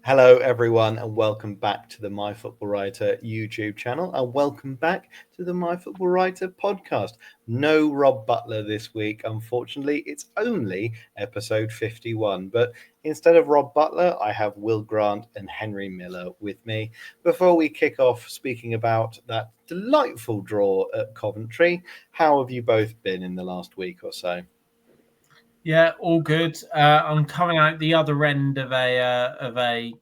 Hello, everyone, and welcome back to the MyFootballWriter YouTube channel, and welcome back to the MyFootballWriter podcast. No Rob Butler this week, unfortunately. It's only episode 51, but instead of Rob Butler, I have Will Grant and Henry Miller with me. Before we kick off speaking about that delightful draw at Coventry, how have you both been in the last week or so? Yeah, all good. I'm coming out the other end of a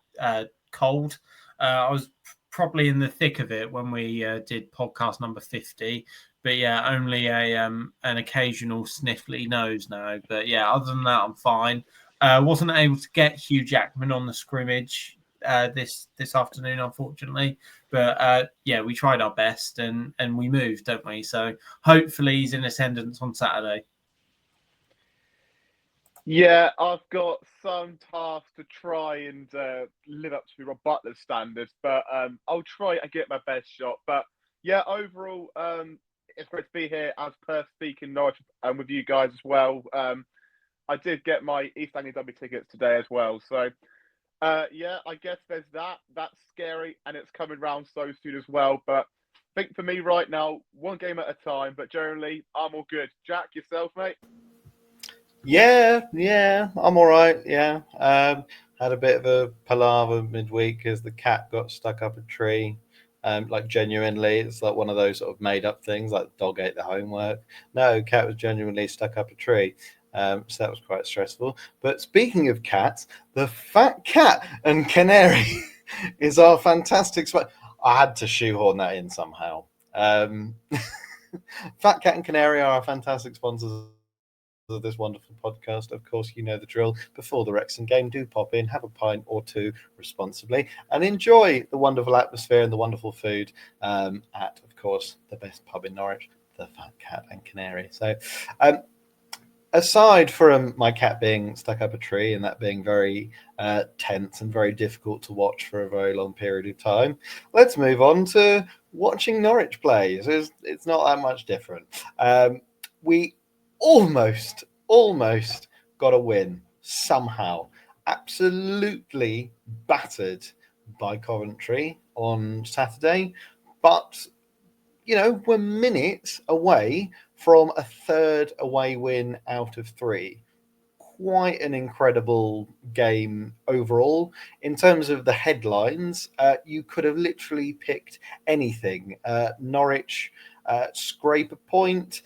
cold. I was probably in the thick of it when we did podcast number 50, but yeah, only a an occasional sniffly nose now. But yeah, other than that, I'm fine. Wasn't able to get Hugh Jackman on the scrimmage this afternoon, unfortunately. But yeah, we tried our best and we moved, don't we? So hopefully he's in attendance on Saturday. Yeah, I've got some tasks to try and live up to Rob Butler's standards, but I'll try and get my best shot. But yeah, overall, it's great to be here as per speaking Norwich and with you guys as well. I did get my East Anglia Derby tickets today as well, so yeah, I guess there's that. That's scary, and it's coming round so soon as well. But I think for me right now, one game at a time. But generally, I'm all good. Jack, yourself, mate? Yeah, I'm all right. Yeah, had a bit of a palaver midweek as the cat got stuck up a tree. Like genuinely, it's like one of those sort of made up things, like the dog ate the homework. No, cat was genuinely stuck up a tree. So that was quite stressful. But speaking of cats, the fat cat and canary is our fantastic spot. I had to shoehorn that in somehow. Fat Cat and Canary are our fantastic sponsors of this wonderful podcast. Of course, you know the drill. Before the Wrexham game, do pop in, have a pint or two responsibly, and enjoy the wonderful atmosphere and the wonderful food at, of course, the best pub in Norwich, the Fat Cat and Canary. So, aside from my cat being stuck up a tree and that being very tense and very difficult to watch for a very long period of time, let's move on to watching Norwich play. It's not that much different. We almost got a win somehow. Absolutely battered by Coventry on Saturday, but we're minutes away from a third away win out of three. Quite an incredible game overall. In terms of the headlines, you could have literally picked anything. Norwich scrape a point.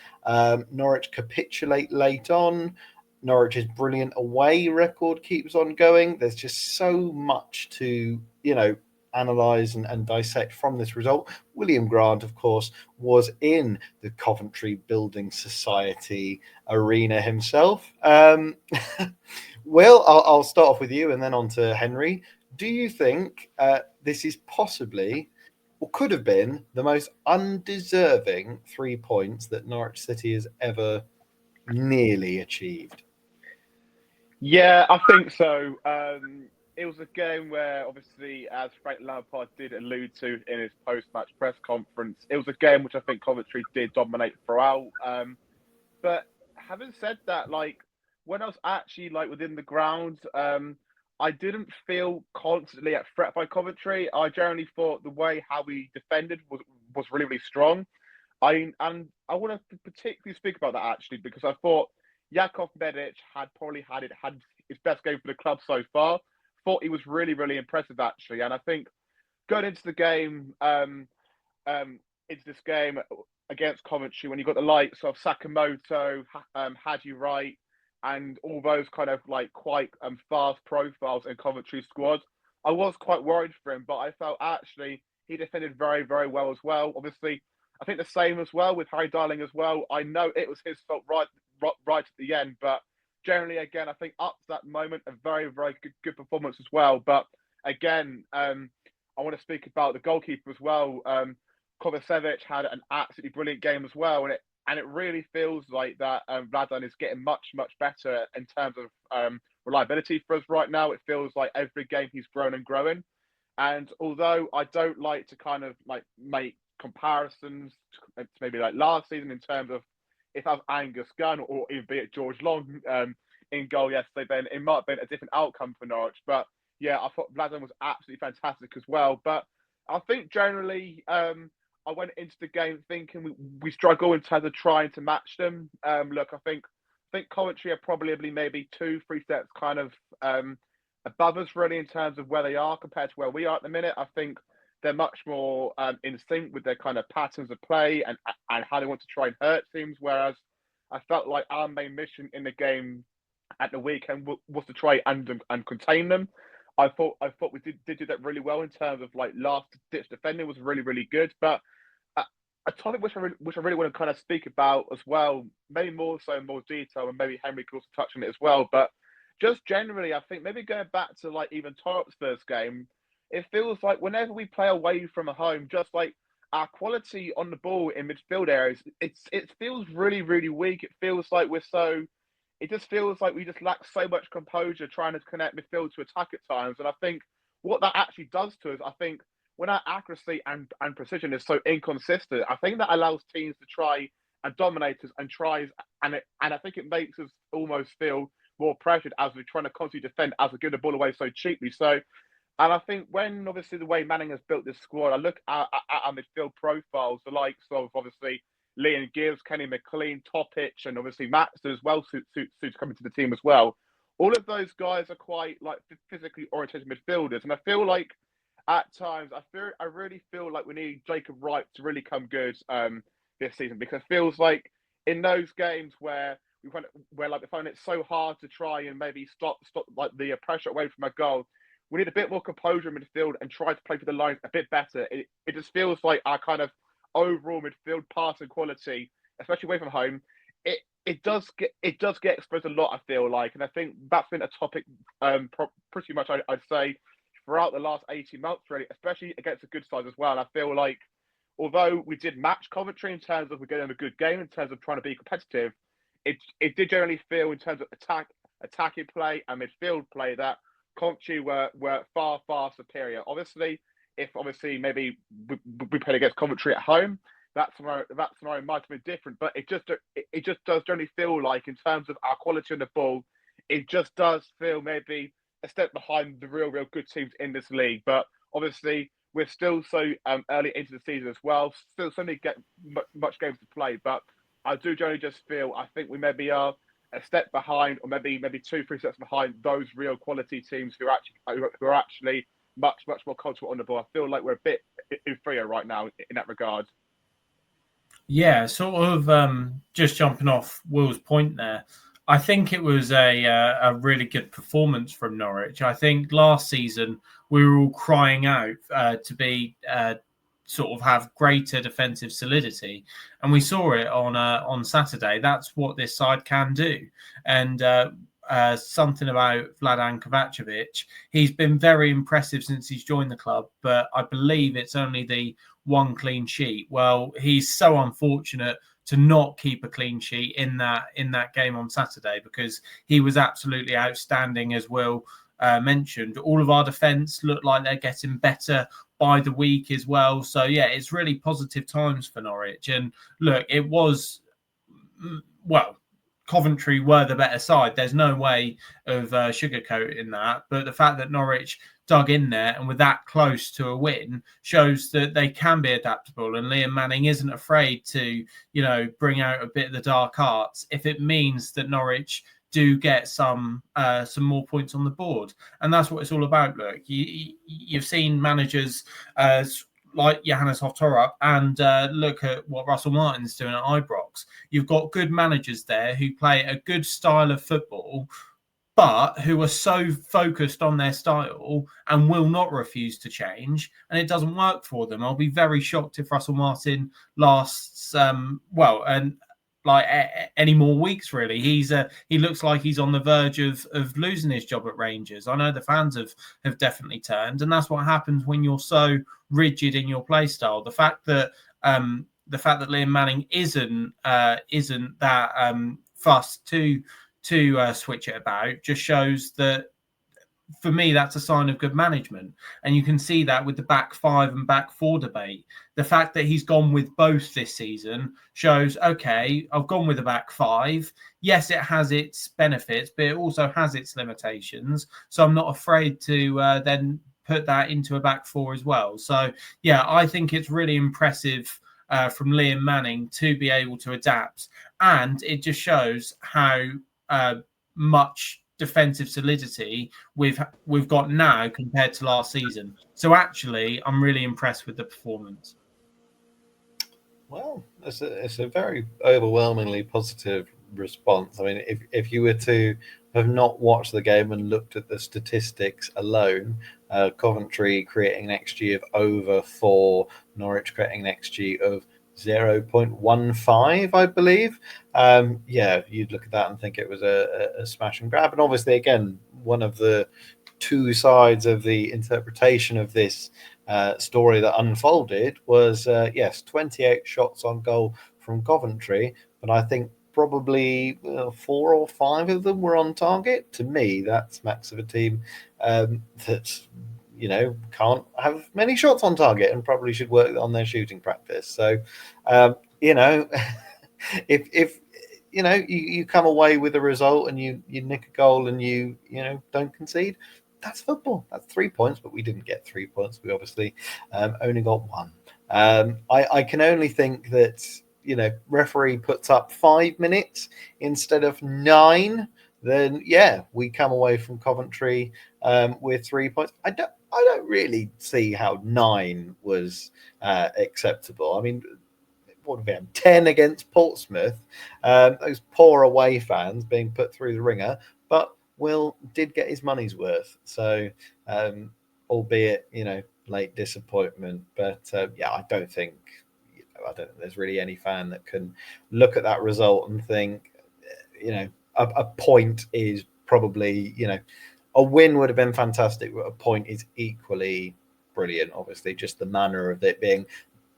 Norwich capitulate late on. Norwich's brilliant away record keeps on going. There's just so much to, analyse and dissect from this result. William Grant, of course, was in the Coventry Building Society Arena himself. Will, I'll start off with you and then on to Henry. Do you think this is possibly, or could have been, the most undeserving 3 points that Norwich City has ever nearly achieved? Yeah, I think so. It was a game where, obviously, as Frank Lampard did allude to in his post-match press conference, it was a game which I think Coventry did dominate throughout. But having said that, like when I was actually like within the ground, I didn't feel constantly at threat by Coventry. I generally thought the way how we defended was really really strong. I want to particularly speak about that actually because I thought Jakov Medic had probably had his best game for the club so far. Thought he was really really impressive actually, and I think going into the game, into this game against Coventry, when you got the likes of Sakamoto, Haji Wright, and all those kind of like quite fast profiles in Coventry squad, I was quite worried for him, but I felt actually he defended very very well as well. Obviously, I think the same as well with Harry Darling as well. I know it was his fault right at the end, but generally, again, I think up to that moment, a very, very good performance as well. But again, I want to speak about the goalkeeper as well. Kovacevic had an absolutely brilliant game as well, and it really feels like that Vladan is getting much, much better in terms of reliability for us right now. It feels like every game he's grown and growing. And although I don't like to kind of like make comparisons to maybe like last season in terms of if that was Angus Gunn or even be it George Long in goal yesterday, then it might have been a different outcome for Norwich. But yeah, I thought Vladan was absolutely fantastic as well. But I think generally, I went into the game thinking we struggle in terms of trying to match them. Look, I think Coventry are probably maybe 2-3 steps kind of above us really in terms of where they are compared to where we are at the minute. I think they're much more in sync with their kind of patterns of play and how they want to try and hurt teams. Whereas I felt like our main mission in the game at the weekend was to try and contain them. I thought we did do that really well in terms of like last ditch defending was really, really good. But a topic which I really want to kind of speak about as well, maybe more so in more detail, and maybe Henry could also touch on it as well. But just generally, I think maybe going back to like even Torup's first game, it feels like whenever we play away from a home, just like our quality on the ball in midfield areas, it feels really, really weak. It feels like it just feels like we just lack so much composure trying to connect midfield to attack at times. And I think what that actually does to us, I think when our accuracy and precision is so inconsistent, I think that allows teams to try and dominate us and I think it makes us almost feel more pressured as we're trying to constantly defend as we give the ball away so cheaply. So, and I think when obviously the way Manning has built this squad, I look at our midfield profiles, the likes of obviously Leon Gibbs, Kenny McLean, Topic, and obviously Max as well, suits coming to the team as well. All of those guys are quite like physically oriented midfielders, and I feel like at times I really feel like we need Jacob Wright to really come good this season, because it feels like in those games where we find it so hard to try and maybe stop like the pressure away from a goal, we need a bit more composure in midfield and try to play for the lines a bit better. It just feels like our kind of overall midfield passing quality, especially away from home, it does get exposed a lot, I feel like, and I think that's been a topic pretty much I'd say throughout the last 18 months really, especially against a good side as well. I feel like although we did match Coventry in terms of we're getting a good game in terms of trying to be competitive, it did generally feel in terms of attacking play and midfield play that Coventry were far superior. Obviously, if maybe we played against Coventry at home, that scenario might have been different. But it just does generally feel like in terms of our quality on the ball, it just does feel maybe a step behind the real good teams in this league. But obviously, we're still so early into the season as well. Still so many much games to play. But I do generally just feel I think we maybe are a step behind, or maybe 2-3 steps behind those real quality teams who are actually much more cultural on the ball. I feel like we're a bit inferior right now in that regard. Yeah, sort of just jumping off Will's point there. I think it was a really good performance from Norwich. I think last season we were all crying out to be sort of have greater defensive solidity, and we saw it on Saturday. That's what this side can do. And something about Vladan Kovacevic, he's been very impressive since he's joined the club, but I believe it's only the one clean sheet. Well, he's so unfortunate to not keep a clean sheet in that game on Saturday, because he was absolutely outstanding, as Will mentioned. All of our defence look like they're getting better by the week as well. So yeah, it's really positive times for Norwich. And look, it was, well, Coventry were the better side. There's no way of sugarcoating that. But the fact that Norwich dug in there and were that close to a win shows that they can be adaptable. And Liam Manning isn't afraid to, bring out a bit of the dark arts if it means that Norwich do get some more points on the board. And that's what it's all about. Look, you've seen managers like Johannes Hoftorup, and look at what Russell Martin's doing at Ibrox. You've got good managers there who play a good style of football, but who are so focused on their style and will not refuse to change, and it doesn't work for them. I'll be very shocked if Russell Martin lasts any more weeks. Really, he looks like he's on the verge of losing his job at Rangers. I know the fans have definitely turned, and that's what happens when you're so rigid in your play style. The fact that Liam Manning isn't that fussed to switch it about just shows that for me, that's a sign of good management. And you can see that with the back five and back four debate. The fact that he's gone with both this season shows, okay, I've gone with the back five. Yes, it has its benefits, but it also has its limitations. So I'm not afraid to then put that into a back four as well. So, yeah, I think it's really impressive from Liam Manning to be able to adapt. And it just shows how much defensive solidity we've got now compared to last season. So actually, I'm really impressed with the performance. Well, it's a very overwhelmingly positive response. I mean, if you were to have not watched the game and looked at the statistics alone, Coventry creating an XG of over 4, Norwich creating an XG of 0.15, I believe. Yeah, you'd look at that and think it was a smash and grab. And obviously, again, one of the two sides of the interpretation of this story that unfolded was, yes, 28 shots on goal from Coventry, but I think probably 4 or 5 of them were on target. To me, that smacks of a team that's, can't have many shots on target and probably should work on their shooting practice. So, if you come away with a result and you nick a goal and you don't concede, that's football. That's 3 points, but we didn't get 3 points. We obviously only got 1. I can only think that referee puts up 5 minutes instead of 9. Then we come away from Coventry with 3 points. I don't really see how 9 was acceptable. I mean, what have we had? 10 against Portsmouth. Those poor away fans being put through the ringer, but Will did get his money's worth. So, albeit late disappointment, but I don't think there's really any fan that can look at that result and think a point is probably a win would have been fantastic, but a point is equally brilliant. Obviously, just the manner of it being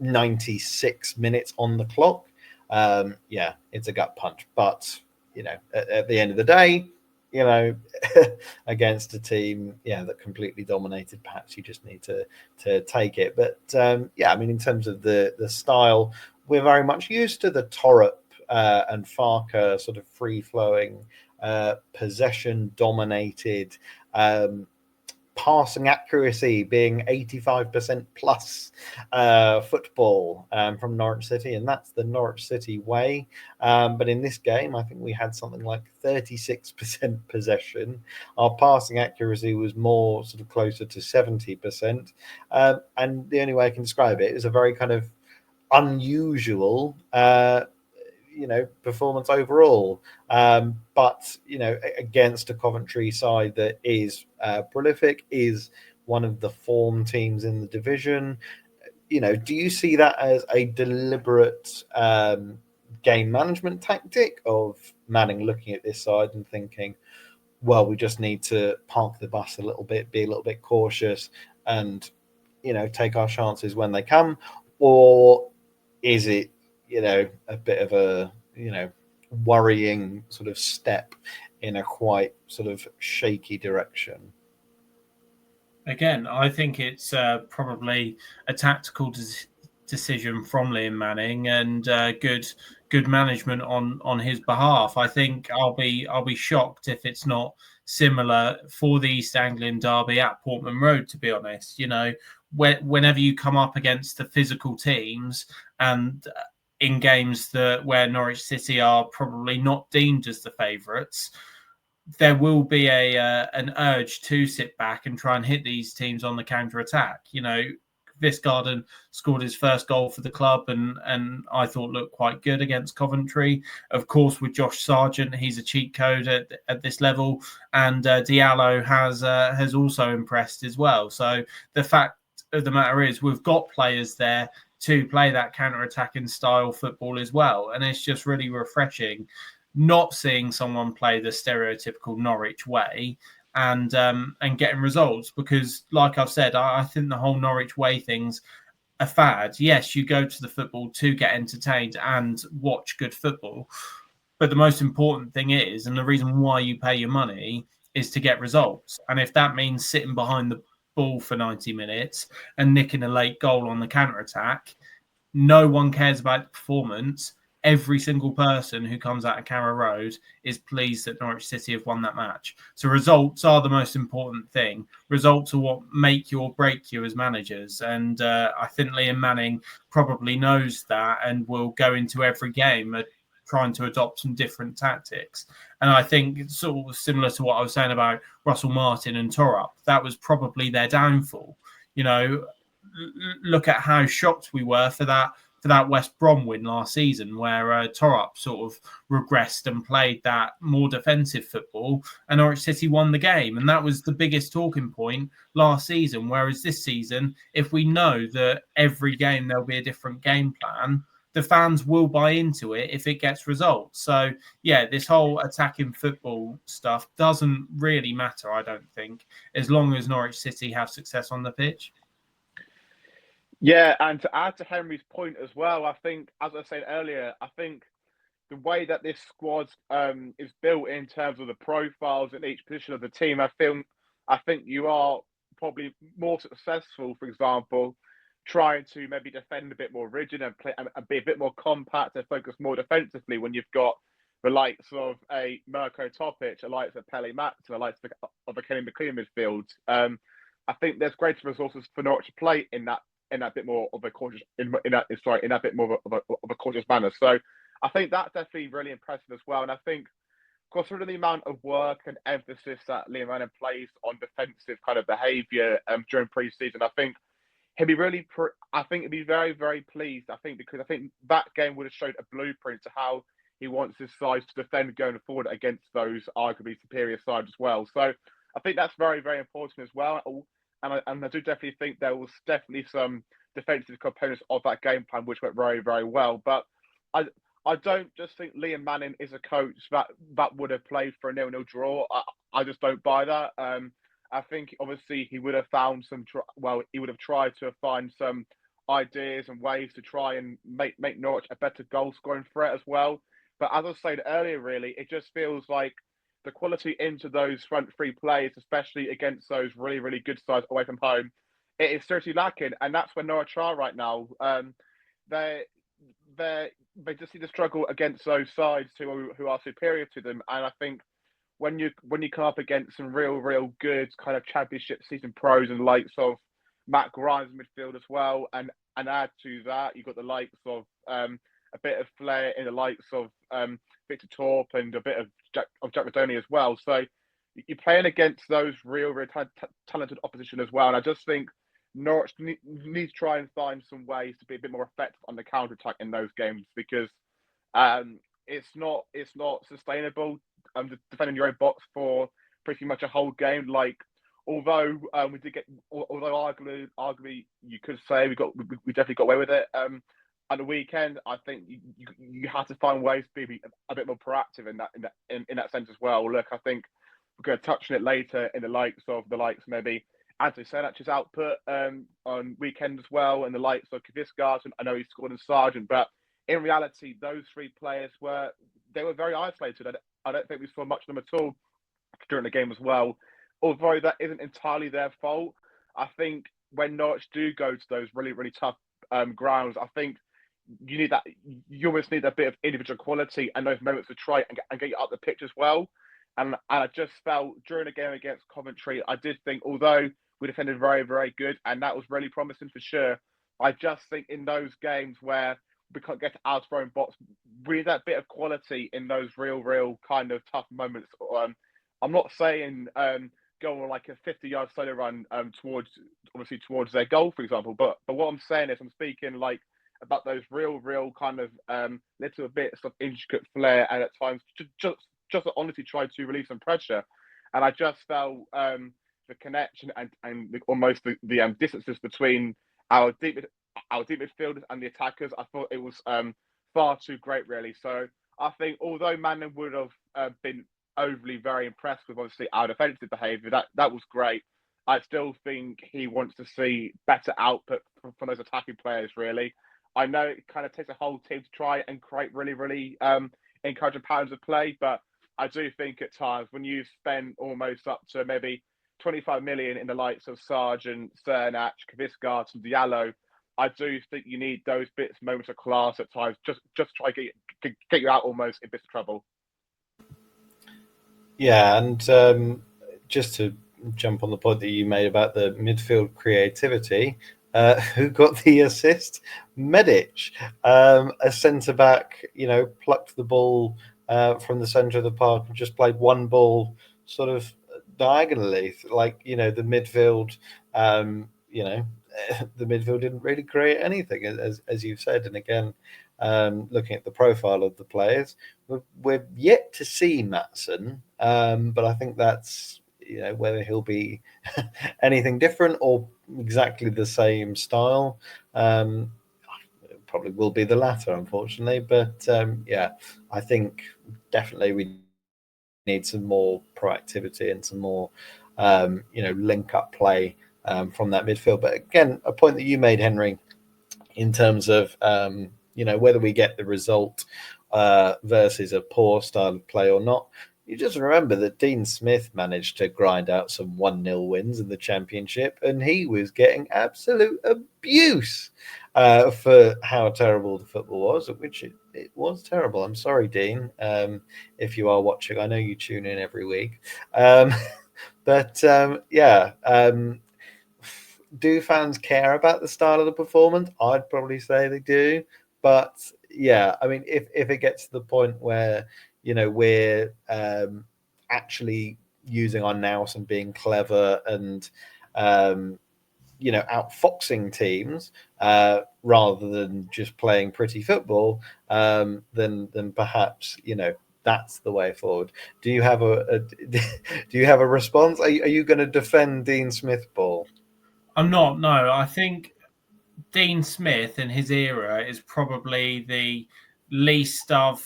96 minutes on the clock. It's a gut punch, but at the end of the day, against a team that completely dominated, perhaps you just need to take it. But I mean, in terms of the style, we're very much used to the Torrup and Farker sort of free flowing, possession dominated, passing accuracy being 85% plus football from Norwich City, and that's the Norwich City way. But in this game, I think we had something like 36% possession. Our passing accuracy was more sort of closer to 70%. And the only way I can describe it is a very kind of unusual performance overall, but against a Coventry side that is prolific, is one of the form teams in the division. Do you see that as a deliberate game management tactic of Manning looking at this side and thinking, well, we just need to park the bus a little bit, be a little bit cautious, and take our chances when they come? Or is it a bit of a worrying sort of step in a quite sort of shaky direction? Again, I think it's probably a tactical decision from Liam Manning and good management on his behalf. I think I'll be shocked if it's not similar for the East Anglian derby at Portman Road, to be honest. Whenever you come up against the physical teams and in games where Norwich City are probably not deemed as the favourites, there will be an urge to sit back and try and hit these teams on the counter-attack. Visgarden scored his first goal for the club and I thought looked quite good against Coventry. Of course, with Josh Sargent, he's a cheat code at this level, and Diallo has also impressed as well. So the fact of the matter is we've got players there to play that counter-attacking style football as well. And it's just really refreshing not seeing someone play the stereotypical Norwich way and getting results. Because, like I've said, I think the whole Norwich way thing's a fad. Yes, you go to the football to get entertained and watch good football. But the most important thing is, and the reason why you pay your money, is to get results. And if that means sitting behind the ball for 90 minutes and nicking a late goal on the counter-attack, no one cares about the performance. Every single person who comes out of Carrow Road is pleased that Norwich City have won that match. So results are the most important thing. Results are what make you or break you as managers. And I think Liam Manning probably knows that and will go into every game trying to adopt some different tactics. And I think it's sort of similar to what I was saying about Russell Martin and Torup. That was probably their downfall. You know, look at how shocked we were for that West Brom win last season, where Torup sort of regressed and played that more defensive football, and Norwich City won the game. And that was the biggest talking point last season. Whereas this season, if we know that every game there'll be a different game plan, the fans will buy into it if it gets results. So, yeah, this whole attacking football stuff doesn't really matter, I don't think, as long as Norwich City have success on the pitch. Yeah, and to add to Henry's point as well, I think, as I said earlier, I think the way that this squad is built in terms of the profiles in each position of the team, I think you are probably more successful, for example, trying to maybe defend a bit more rigid and play and be a bit more compact and focus more defensively when you've got the likes of a Mirko Topic, the likes of Pele Max, the likes of a Kenny McLean midfield. I think there's greater resources for Norwich to play in that bit more of a cautious in that bit more of a cautious manner. So I think that's definitely really impressive as well. And I think, considering the amount of work and emphasis that Liam Manning plays on defensive kind of behaviour during pre-season, I think he'd be he'd be very, very pleased. Because I think that game would have showed a blueprint to how he wants his sides to defend going forward against those arguably superior sides as well. So I think that's very, very important as well. And I do definitely think there was definitely some defensive components of that game plan which went very, very well. But I don't just think Liam Manning is a coach that would have played for a 0-0 draw. I just don't buy that. I think obviously he would have found he would have tried to find some ideas and ways to try and make Norwich a better goal scoring threat as well. But as I said earlier, really, it just feels like the quality into those front three players, especially against those really, really good sides away from home, it is certainly lacking. And that's where Norwich are right now. They just need to struggle against those sides who are superior to them. And I think when you come up against some real good kind of championship season pros and likes of Matt Grimes midfield as well, and add to that you've got the likes of a bit of flair in the likes of Victor Torp and a bit of Jack Madoni as well. So you're playing against those real talented opposition as well. And I just think Norwich needs to try and find some ways to be a bit more effective on the counter attack in those games, because it's not sustainable defending your own box for pretty much a whole game. Like, although arguably you could say we definitely got away with it. On the weekend, I think you have to find ways to be a bit more proactive in that sense as well. Look, I think we're going to touch on it later in the likes maybe Ante Crnac's output on weekend as well, and the likes of KVIST. I know he scored in Sargent, but in reality, those three players were very isolated. I don't think we saw much of them at all during the game as well. Although that isn't entirely their fault, I think when Norwich do go to those really, really tough grounds, I think you almost need a bit of individual quality and those moments to try and get you up the pitch as well. And I just felt during the game against Coventry, I did think, although we defended very, very good, and that was really promising for sure, I just think in those games where we can't get out of our own box, we need that bit of quality in those real kind of tough moments. I'm not saying go on like a 50-yard solo run towards their goal, for example, but what I'm saying is I'm speaking like about those real kind of little bits of intricate flair, and at times just honestly try to release some pressure. And I just felt the connection and almost the distances between our deep midfielders and the attackers, I thought it was far too great, really. So I think although Manning would have been overly very impressed with obviously our defensive behaviour, that was great, I still think he wants to see better output from those attacking players, really. I know it kind of takes a whole team to try and create really, really encouraging patterns of play, but I do think at times when you've spent almost up to maybe 25 million in the likes of Sargent, Crnac, KVIST and Diallo, I do think you need those bits, moments of class at times, just try to get you out almost in bits of trouble. Yeah, and just to jump on the point that you made about the midfield creativity, who got the assist? Medic, a centre back, plucked the ball from the centre of the park and just played one ball sort of diagonally, like the midfield. The midfield didn't really create anything, as you've said, and again, looking at the profile of the players, we're yet to see Maatsen, but I think that's whether he'll be anything different or exactly the same style. It probably will be the latter, unfortunately. But I think definitely we need some more proactivity and some more link up play from that midfield. But again, a point that you made, Henry, in terms of whether we get the result versus a poor style of play or not. You just remember that Dean Smith managed to grind out some 1-0 wins in the Championship, and he was getting absolute abuse for how terrible the football was, which it was terrible. I'm sorry, Dean, if you are watching. I know you tune in every week. Do fans care about the style of the performance? I'd probably say they do. But yeah, I mean, if it gets to the point where we're actually using our nous and being clever and outfoxing teams rather than just playing pretty football, then perhaps that's the way forward. Do you have a response? Are you going to defend Dean Smith ball? I'm not. No, I think Dean Smith in his era is probably the least I've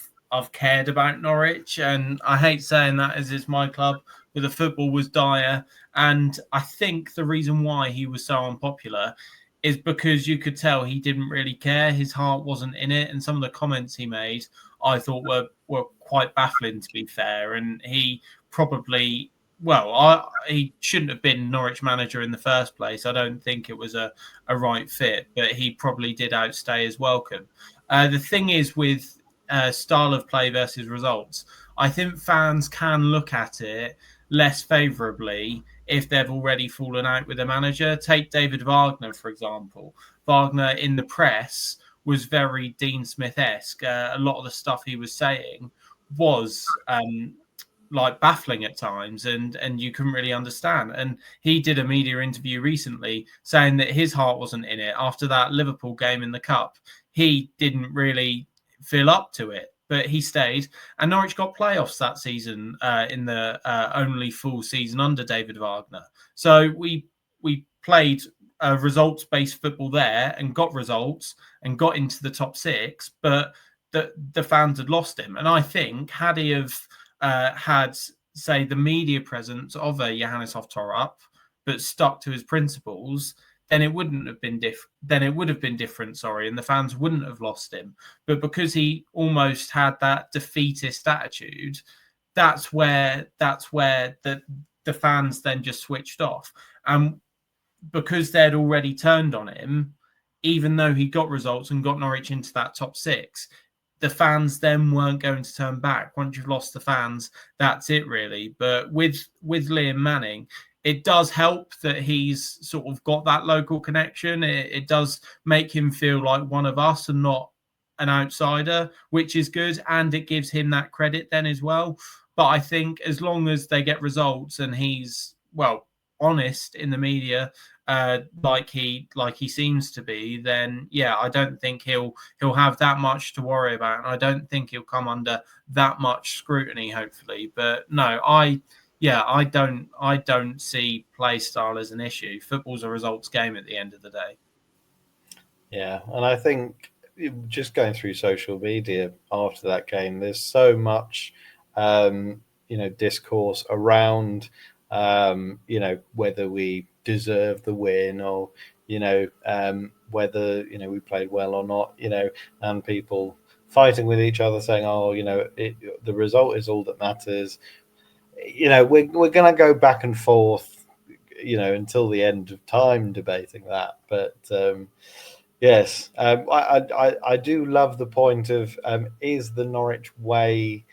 cared about Norwich, and I hate saying that as it's my club, but the football was dire, and I think the reason why he was so unpopular is because you could tell he didn't really care. His heart wasn't in it, and some of the comments he made I thought were quite baffling, to be fair, and he probably. Well, he shouldn't have been Norwich manager in the first place. I don't think it was a right fit, but he probably did outstay his welcome. The thing is with style of play versus results, I think fans can look at it less favourably if they've already fallen out with a manager. Take David Wagner, for example. Wagner in the press was very Dean Smith-esque. A lot of the stuff he was saying was like baffling at times, and you couldn't really understand. And he did a media interview recently saying that his heart wasn't in it after that Liverpool game in the cup. He didn't really feel up to it, but he stayed, and Norwich got playoffs that season in the only full season under David Wagner. So we played results-based football there and got results and got into the top six, but the fans had lost him. And I think had he have had, say, the media presence of a Johannes Hoftorp, but stuck to his principles, then it wouldn't have been then it would have been different, and the fans wouldn't have lost him. But because he almost had that defeatist attitude, that's where the fans then just switched off. And because they'd already turned on him, even though he got results and got Norwich into that top six, the fans then weren't going to turn back. Once you've lost the fans, that's it really. But with Liam Manning, it does help that he's sort of got that local connection. It does make him feel like one of us and not an outsider, which is good. And it gives him that credit then as well. But I think as long as they get results and he's, honest in the media, like he seems to be, then I don't think he'll have that much to worry about, and I don't think he'll come under that much scrutiny, hopefully. But no, I don't see play style as an issue. Football's a results game at the end of the day. Yeah, and I think just going through social media after that game, there's so much discourse around whether we deserve the win or whether we played well or not, and people fighting with each other, saying, "Oh, the result is all that matters." We're going to go back and forth, until the end of time debating that. But yes, I do love the point of is the Norwich way,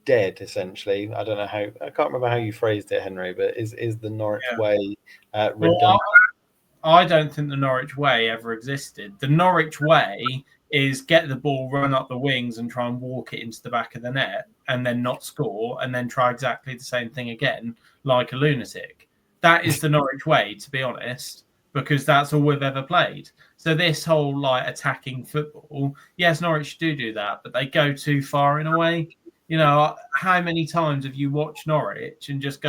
dead essentially. I don't know how. I can't remember how you phrased it, Henry. But is the Norwich way redundant? Well, I don't think the Norwich way ever existed. The Norwich way is get the ball, run up the wings, and try and walk it into the back of the net, and then not score, and then try exactly the same thing again, like a lunatic. That is the Norwich way, to be honest, because that's all we've ever played. So this whole attacking football, yes, Norwich do that, but they go too far in a way. How many times have you watched Norwich and just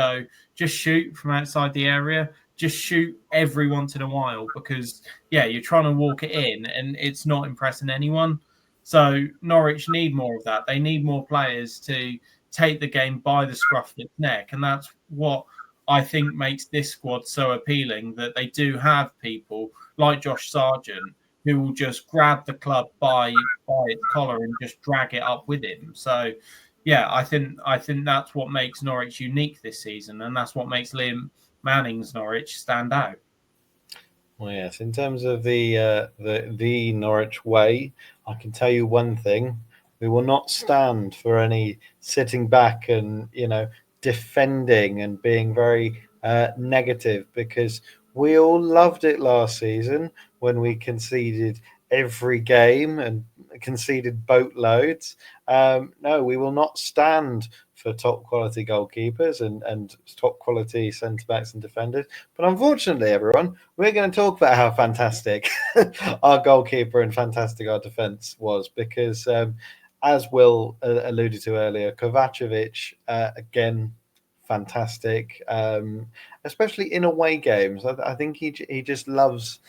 shoot from outside the area? Just shoot every once in a while because, you're trying to walk it in and it's not impressing anyone. So Norwich need more of that. They need more players to take the game by the scruff of its neck. And that's what I think makes this squad so appealing, that they do have people like Josh Sargent who will just grab the club by its collar and just drag it up with him. So, I think that's what makes Norwich unique this season, and that's what makes Liam Manning's Norwich stand out. Well, yes, in terms of the Norwich way, I can tell you one thing: we will not stand for any sitting back and defending and being very negative, because we all loved it last season when we conceded every game and conceded boatloads. No, we will not stand for top quality goalkeepers and top quality centre backs and defenders. But unfortunately, everyone, we're going to talk about how fantastic our goalkeeper and fantastic our defence was, because as Will alluded to earlier, Kovacevic, again, fantastic, especially in away games. I think he just loves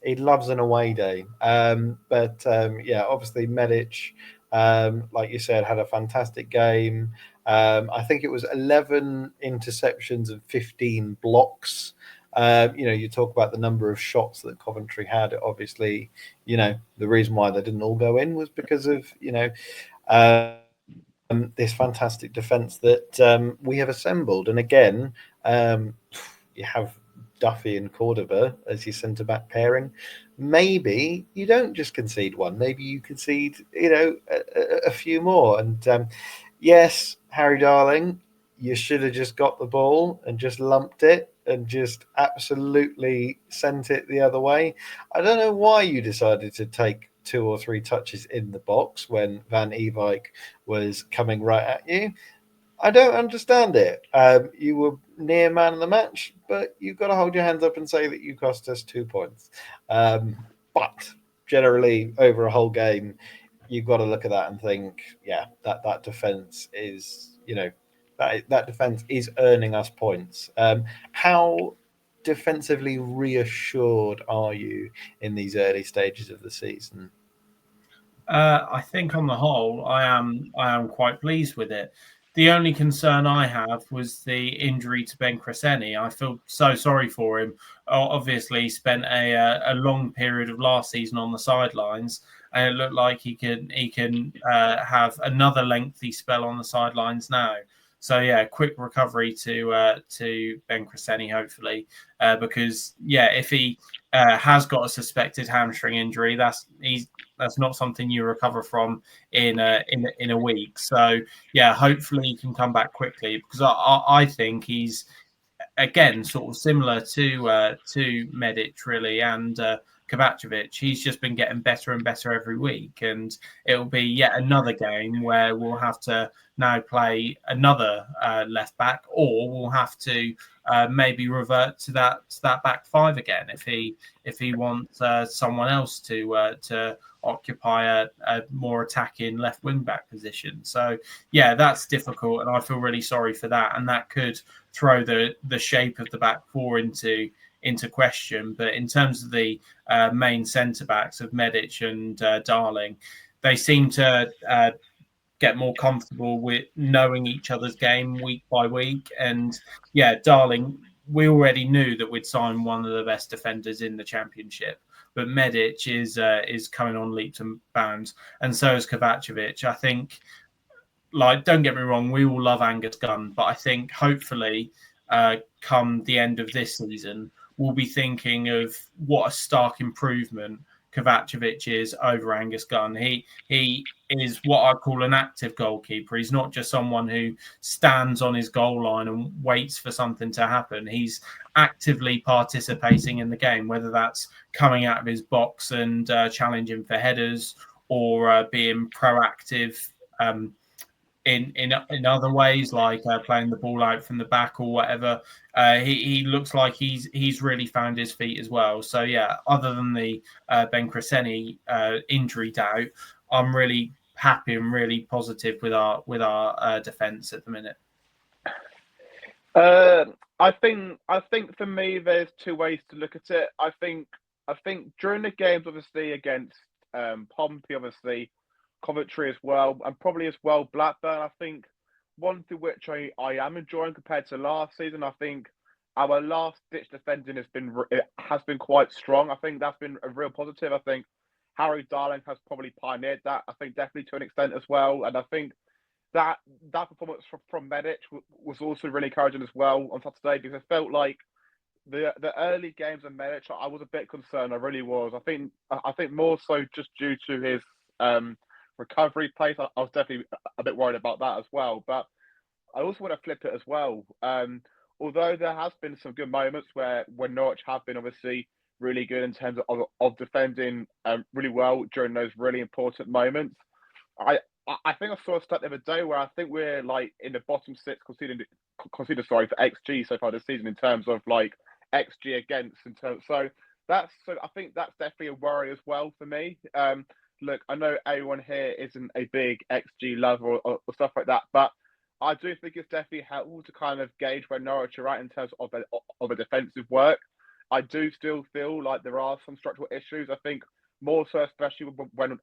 he loves an away day. But obviously Medic, like you said, had a fantastic game. I think it was 11 interceptions and 15 blocks. You talk about the number of shots that Coventry had. Obviously, the reason why they didn't all go in was because of this fantastic defence that we have assembled. And again, you have Duffy and Cordoba as your centre-back pairing. Maybe you don't just concede one. Maybe you concede, a few more. And yes, Harry Darling, you should have just got the ball and just lumped it and just absolutely sent it the other way. I don't know why you decided to take 2 or 3 touches in the box when Van Ewijk was coming right at you. I don't understand it. You were near man of the match, but you've got to hold your hands up and say that you cost us 2 points. But generally, over a whole game, you've got to look at that and think, that defence is, that defence is earning us points. How defensively reassured are you in these early stages of the season? I think on the whole, I am quite pleased with it. The only concern I have was the injury to Ben Cresseni. I feel so sorry for him. Obviously, he spent a long period of last season on the sidelines, and it looked like he can have another lengthy spell on the sidelines now. So quick recovery to Ben Cresseni, hopefully, because if he has got a suspected hamstring injury, that's not something you recover from in a week. So hopefully he can come back quickly, because I think he's again sort of similar to Medic really and Kovacevic. He's just been getting better and better every week, and it'll be yet another game where we'll have to now play another left back, or we'll have to maybe revert to that back five again if he wants someone else to occupy a more attacking left wing back position. So that's difficult, and I feel really sorry for that, and that could throw the shape of the back four into question. But in terms of the main centre backs of Medic and Darling, they seem to get more comfortable with knowing each other's game week by week. And Darling, we already knew that we'd sign one of the best defenders in the Championship. but Medic is coming on leaps and bounds, and so is Kovacevic. I think, like, don't get me wrong, we all love Angus Gunn, but I think hopefully come the end of this season, we'll be thinking of what a stark improvement Kovacevic is over Angus Gunn. He is what I call an active goalkeeper. He's not just someone who stands on his goal line and waits for something to happen. He's actively participating in the game, whether that's coming out of his box and challenging for headers, or being proactive in other ways, like playing the ball out from the back or whatever. He looks like he's really found his feet as well. So yeah, other than the Ben Cresceni injury doubt, I'm really happy and really positive with our defence at the minute. I think for me, there's two ways to look at it. I think during the games, obviously against Pompey, obviously Coventry as well, and probably as well Blackburn, I think one thing which I am enjoying compared to last season, I think our last ditch defending has been quite strong. I think that's been a real positive. I think Harry Darling has probably pioneered that. I think definitely to an extent as well, and I think that performance from Medic was also really encouraging as well on Saturday, because it felt like the early games of Medic, I was a bit concerned. I really was. I think more so just due to his recovery pace. I was definitely a bit worried about that as well. But I also want to flip it as well. Although there has been some good moments when Norwich have been obviously really good in terms of defending really well during those really important moments. I think I saw a stat the other day where I think we're like in the bottom six conceded for XG so far this season in terms of like XG against so I think that's definitely a worry as well for me. Look, I know everyone here isn't a big XG lover or stuff like that, but I do think it's definitely helpful to kind of gauge where Norwich are at in terms of a defensive work. I do still feel like there are some structural issues. I think more so, especially when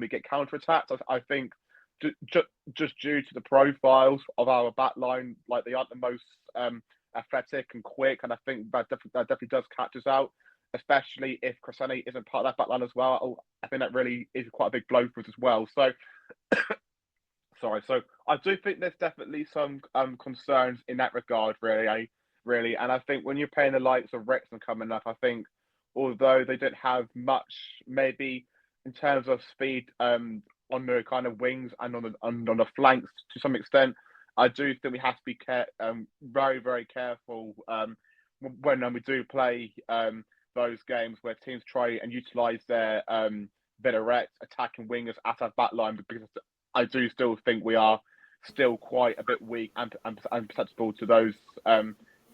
we get counter-attacks. I think just due to the profiles of our backline, like they aren't the most athletic and quick, and I think that definitely does catch us out, especially if Cresceni isn't part of that backline as well. I think that really is quite a big blow for us as well. So, sorry. So I do think there's definitely some concerns in that regard, really. And I think when you're playing the likes of Wrexham coming up, I think although they don't have much, maybe in terms of speed on the kind of wings and on the flanks to some extent, I do think we have to be very, very careful when we do play those games where teams try and utilise their direct attacking wingers at our back line, because I do still think we are still quite a bit weak and susceptible to those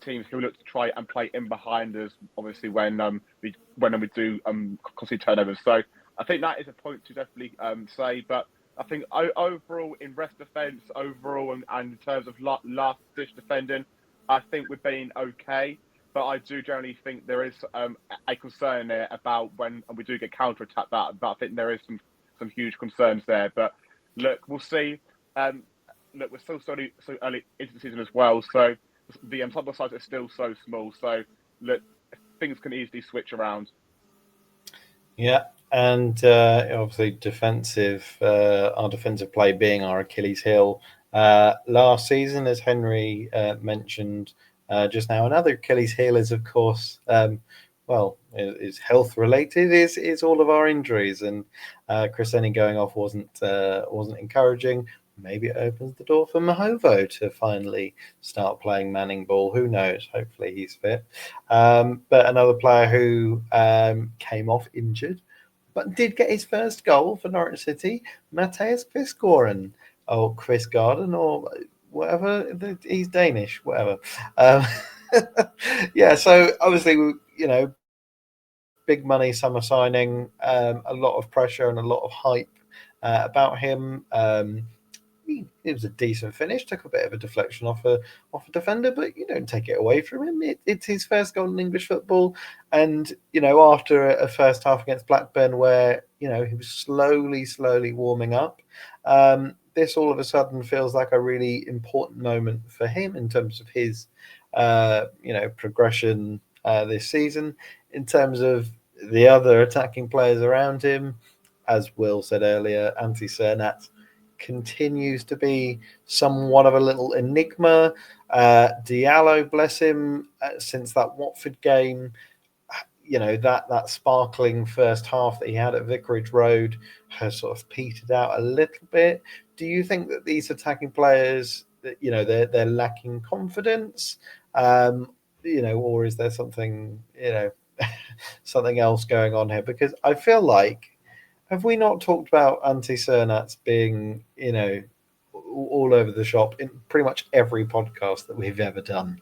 teams who look to try and play in behind us, obviously when we do concede turnovers. So I think that is a point to definitely say. But I think overall in rest defence, and in terms of last ditch defending, I think we've been okay. But I do generally think there is a concern there about when we do get counter-attacked. But I think there is some huge concerns there. But look, we'll see. Look, we're still so early into the season as well, so the sample size is still so small. So look, things can easily switch around. Yeah, and obviously our defensive play being our Achilles heel. Last season, as Henry mentioned just now, another Achilles heel is, of course, is health related. Is all of our injuries, and Cresceni going off wasn't encouraging. Maybe it opens the door for Mahovo to finally start playing Manning ball. Who knows? Hopefully he's fit. But another player who came off injured, but did get his first goal for Norwich City, Mathias Quistgaarden, or Quistgaarden, or whatever. He's Danish, whatever. Yeah, so obviously, big money summer signing, a lot of pressure and a lot of hype about him. It was a decent finish, took a bit of a deflection off a defender, but you don't take it away from him. It's his first goal in English football, and after a first half against Blackburn where he was slowly warming up, this all of a sudden feels like a really important moment for him in terms of his progression this season, in terms of the other attacking players around him, as Will said earlier, Ante Crnac continues to be somewhat of a little enigma. Diallo, bless him, since that Watford game, that sparkling first half that he had at Vicarage Road has sort of petered out a little bit. Do you think that these attacking players, they're lacking confidence, or is there something, something else going on here? Because I feel like, have we not talked about Ante Crnac being, all over the shop in pretty much every podcast that we've ever done?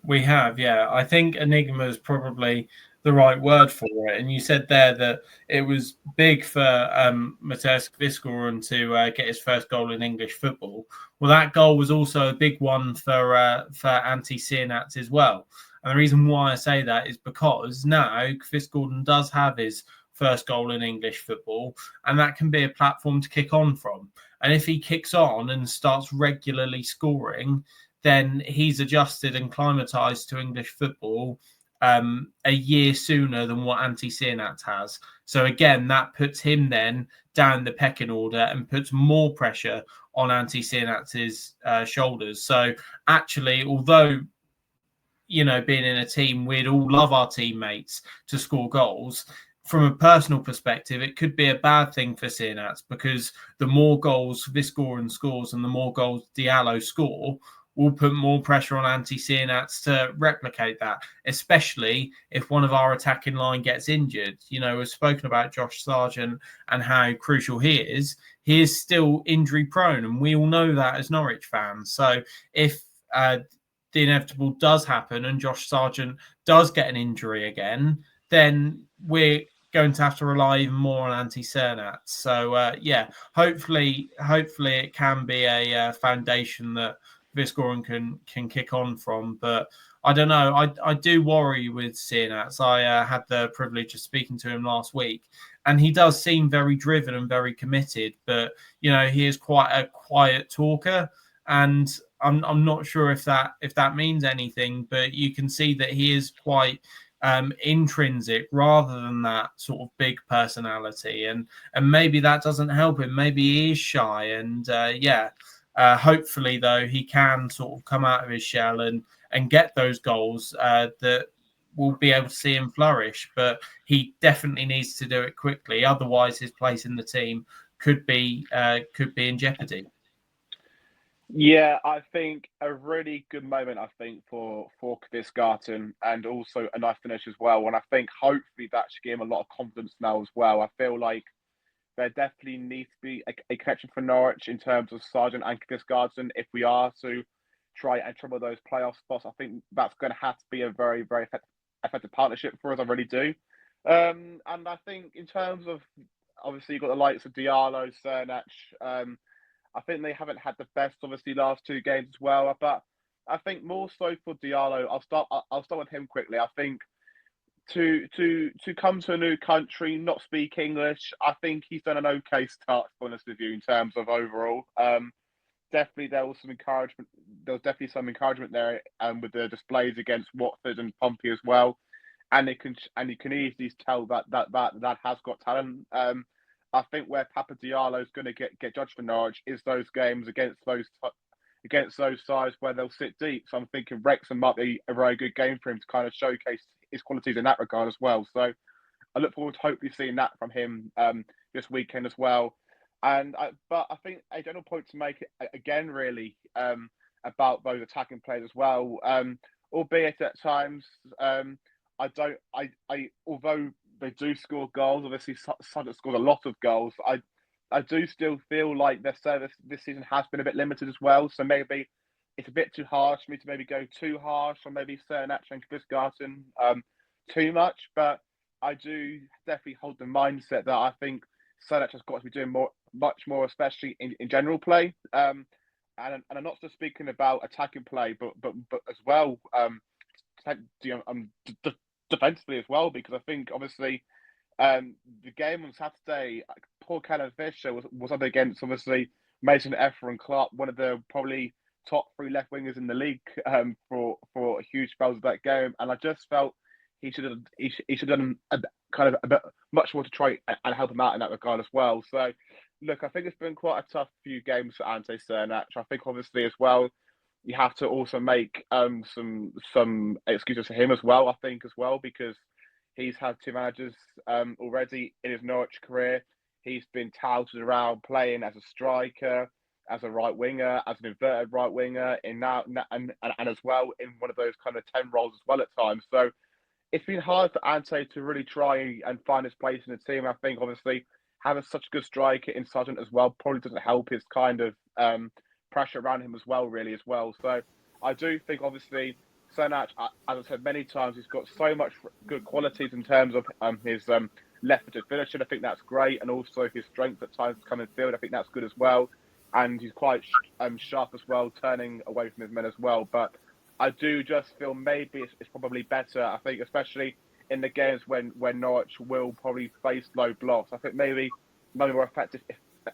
We have, yeah. I think enigma is probably the right word for it. And you said there that it was big for Mateusz Viscoran to get his first goal in English football. Well, that goal was also a big one for Ante Crnac as well. And the reason why I say that is because now Viscoran does have his first goal in English football, and that can be a platform to kick on from. And if he kicks on and starts regularly scoring, then he's adjusted and climatized to English football a year sooner than what Ante Crnac has. So again, that puts him then down the pecking order and puts more pressure on Ante Crnac's shoulders. So actually, although being in a team, we'd all love our teammates to score goals. From a personal perspective, it could be a bad thing for Crnac, because the more goals Viscoran scores and the more goals Diallo score will put more pressure on Ante Crnac to replicate that, especially if one of our attacking line gets injured. We've spoken about Josh Sargent and how crucial he is. He is still injury prone, and we all know that as Norwich fans. So if the inevitable does happen and Josh Sargent does get an injury again, then we're going to have to rely even more on Ante Crnac. So hopefully it can be a foundation that Viscoran can kick on from. But I don't know. I do worry with Crnac. I had the privilege of speaking to him last week, and he does seem very driven and very committed. But he is quite a quiet talker, and I'm not sure if that means anything. But you can see that he is quite intrinsic rather than that sort of big personality, and maybe that doesn't help him. Maybe he is shy, and hopefully though he can sort of come out of his shell and get those goals that will be able to see him flourish. But he definitely needs to do it quickly, otherwise his place in the team could be in jeopardy. Yeah, I think a really good moment, for KVIST and also a nice finish as well. And I think hopefully that should give him a lot of confidence now as well. I feel like there definitely needs to be a connection for Norwich in terms of Sargent and KVIST if we are to try and trouble those playoff spots. I think that's going to have to be a very, very effective partnership for us. I really do. And I think in terms of, obviously, you've got the likes of Diallo, Crnac. I think they haven't had the best, obviously, last two games as well. But I think more so for Diallo, I'll start with him quickly. I think to come to a new country, not speak English, I think he's done an okay start, to be honest with you, in terms of overall. Definitely there was some encouragement. There was definitely some encouragement there, with the displays against Watford and Pompey as well. And you can easily tell that has got talent. I think where Papa Diallo is going to get judged for Norwich is those games against those sides where they'll sit deep. So I'm thinking Wrexham might be a very good game for him to kind of showcase his qualities in that regard as well. So I look forward to hopefully seeing that from him this weekend as well. But I think a general point to make again really about those attacking players as well, albeit at times although they do score goals, obviously Sargent scores a lot of goals. I do still feel like their service this season has been a bit limited as well. So maybe it's a bit too harsh for me to maybe go too harsh on maybe Crnac and KVIST too much. But I do definitely hold the mindset that I think Crnac has got to be doing much more, especially in general play. And I'm not just speaking about attacking play, but as well defensively as well, because I think obviously the game on Saturday, poor Callum Fisher was up against obviously Mason Effer and Clark, one of the probably top three left wingers in the league for huge spells of that game, and I just felt he should have done a bit much more to try and help him out in that regard as well. So, look, I think it's been quite a tough few games for Ante Crnac. I think obviously as well, you have to also make some excuses for him as well. I think as well, because he's had 2 managers already in his Norwich career. He's been touted around playing as a striker, as a right winger, as an inverted right winger, and as well in one of those kind of 10 roles as well at times. So it's been hard for Ante to really try and find his place in the team. I think obviously having such a good striker in Sargent as well probably doesn't help his kind of pressure around him as well, really as well. So I do think obviously Crnac, as I said many times, he's got so much good qualities in terms of his left-footed finishing. I think that's great, and also his strength at times to come in field. I think that's good as well, and he's quite sharp as well, turning away from his men as well. But I do just feel maybe it's probably better. I think especially in the games when Norwich will probably face low blocks. I think maybe more effective.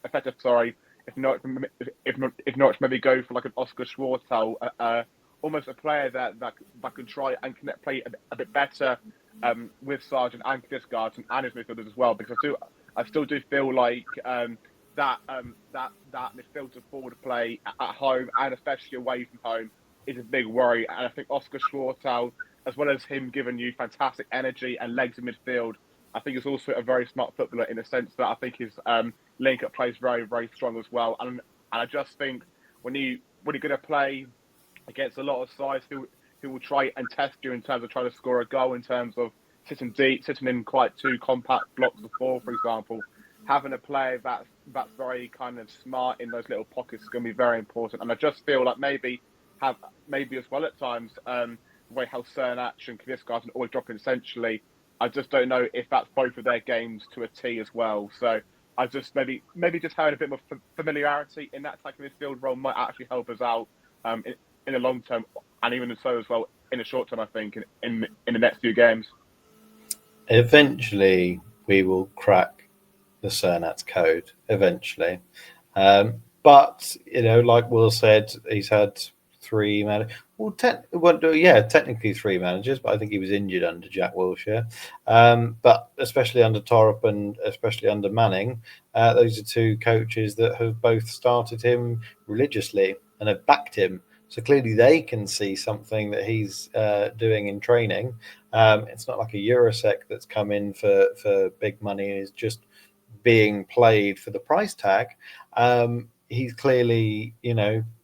If Norwich maybe go for like an Oscar Schwartz, almost a player that can try and play a bit better with Sargent and Kvistgaard and his midfielders as well, because I still do feel like that midfield to forward play at home and especially away from home is a big worry. And I think Oscar Schwartz, as well as him giving you fantastic energy and legs in midfield, I think he's also a very smart footballer in the sense that I think his link-up play is very, very strong as well. And I just think when you're going to play against a lot of sides who will try and test you in terms of trying to score a goal, in terms of sitting deep, sitting in quite 2 compact blocks of 4, for example, having a player that's very kind of smart in those little pockets is going to be very important. And I just feel like maybe as well at times, the way how Crnac and Kvistgaard are always dropping essentially, I just don't know if that's both of their games to a T as well. So I just maybe just having a bit more familiarity in that type of midfield role might actually help us out in the long term, and even so as well in the short term. I think in the next few games. Eventually, we will crack the Crnac code. Eventually, but like Will said, he's had 3 managers. Well, technically 3 managers, but I think he was injured under Jack Wilshere. But especially under Torup and especially under Manning, those are 2 coaches that have both started him religiously and have backed him. So clearly they can see something that he's doing in training. It's not like a Eurosec that's come in for big money and is just being played for the price tag. He's clearly,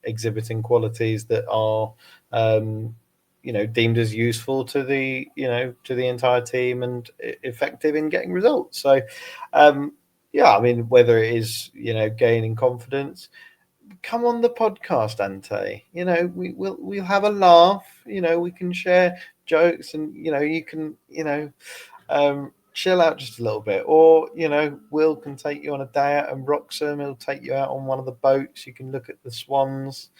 exhibiting qualities that are, deemed as useful to the entire team and effective in getting results. So, whether it is, gaining confidence, come on the podcast, Ante. We'll have a laugh. We can share jokes, and you can chill out just a little bit. Or Will can take you on a day out in Wroxham. He'll take you out on one of the boats. You can look at the swans.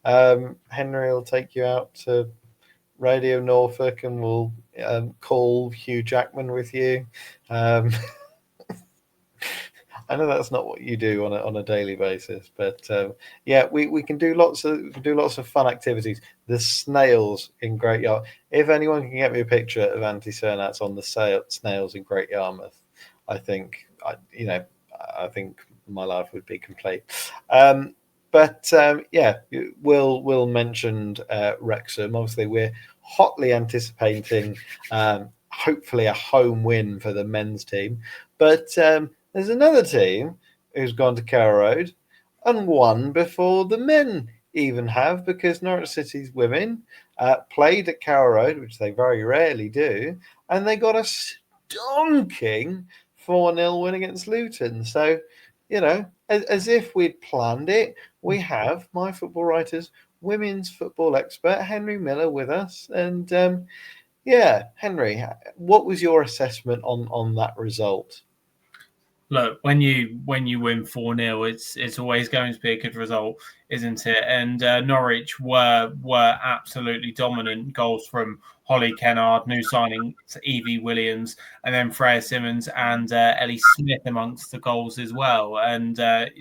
Henry will take you out to Radio Norfolk, and we'll call Hugh Jackman with you. I know that's not what you do on a daily basis, but we can do lots of fun activities. The snails in Great Yarmouth. If anyone can get me a picture of Ante Crnac on the snails in Great Yarmouth, I think my life would be complete. Will mentioned Wrexham. Obviously, we're hotly anticipating hopefully a home win for the men's team, but there's another team who's gone to Carrow Road and won before the men even have, because Norwich City's women played at Carrow Road, which they very rarely do, and they got a stonking 4-0 win against Luton. So, as if we'd planned it, we have MyFootballWriter's women's football expert, Henry Miller, with us. And Henry, what was your assessment on that result? Look, when you win 4-0, it's always going to be a good result, isn't it? And Norwich were absolutely dominant. Goals from Holly Kennard, new signing to Evie Williams, and then Freya Simmons and Ellie Smith amongst the goals as well. And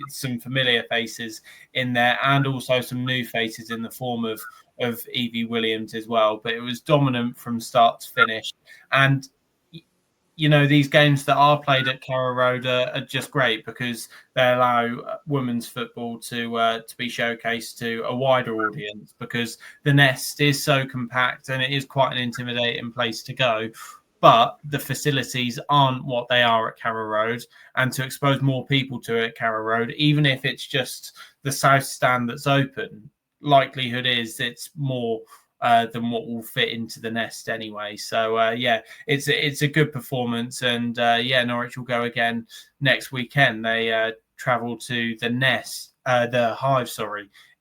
some familiar faces in there, and also some new faces in the form of of Evie Williams as well, but it was dominant from start to finish. And these games that are played at Carrow Road are just great because they allow women's football to be showcased to a wider audience, because the Nest is so compact and it is quite an intimidating place to go. But the facilities aren't what they are at Carrow Road, and to expose more people to it at Carrow Road, even if it's just the South Stand that's open, likelihood is it's more than what will fit into the Nest anyway. So it's a good performance, and Norwich will go again next weekend. They travel to the Nest, the Hive,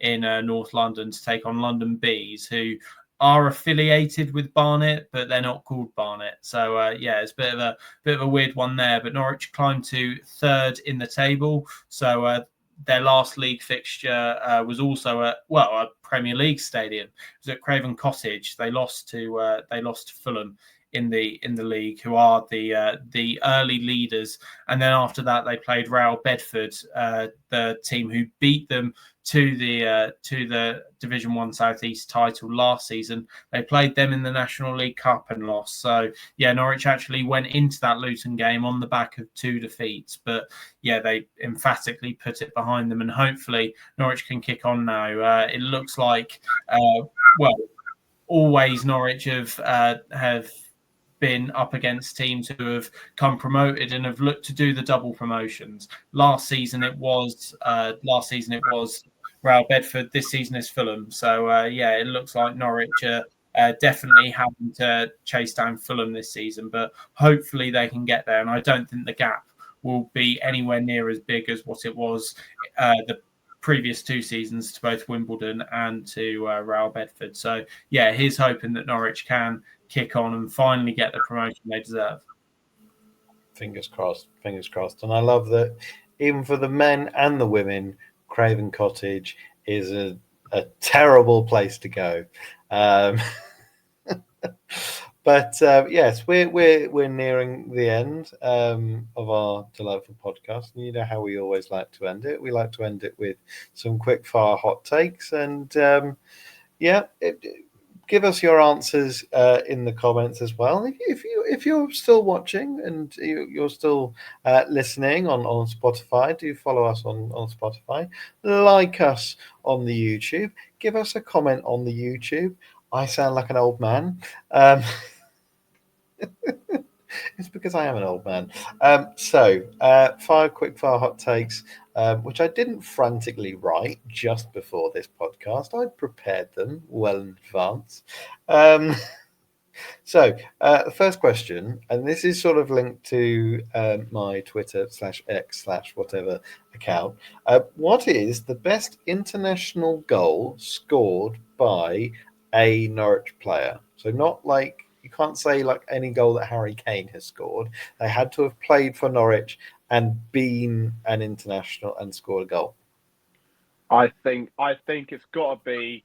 in North London to take on London Bees, who are affiliated with Barnet, but they're not called Barnet. So it's a bit of a weird one there. But Norwich climbed to third in the table. So their last league fixture was also at a Premier League stadium. It was at Craven Cottage. They lost to Fulham in the league, who are the early leaders. And then after that, they played Real Bedford, the team who beat them to the Division 1 South East title last season. They played them in the National League Cup and lost. So Norwich actually went into that Luton game on the back of 2 defeats, but they emphatically put it behind them, and hopefully Norwich can kick on now. It looks like always Norwich have been up against teams who have come promoted and have looked to do the double promotions. Last season it was Real Bedford. This season is Fulham. So it looks like Norwich are definitely having to chase down Fulham this season, but hopefully they can get there. And I don't think the gap will be anywhere near as big as what it was the previous 2 seasons to both Wimbledon and to Real Bedford. So here's hoping that Norwich can kick on and finally get the promotion they deserve. Fingers crossed. And I love that even for the men and the women, Craven Cottage is a terrible place to go. But yes, we're nearing the end of our delightful podcast, and you know how we always like to end it. We like to end it with some quick fire hot takes, and give us your answers in the comments as well. If you're still watching and you're still listening on Spotify, do follow us on Spotify. Like us on the YouTube. Give us a comment on the YouTube. I sound like an old man. It's because I am an old man. So 5 quick fire hot takes, which I didn't frantically write just before this podcast. I prepared them well in advance. So the first question, and this is sort of linked to my Twitter /X /whatever account. What is the best international goal scored by a Norwich player? So not like, you can't say like any goal that Harry Kane has scored. They had to have played for Norwich and been an international and scored a goal. I think it's got to be,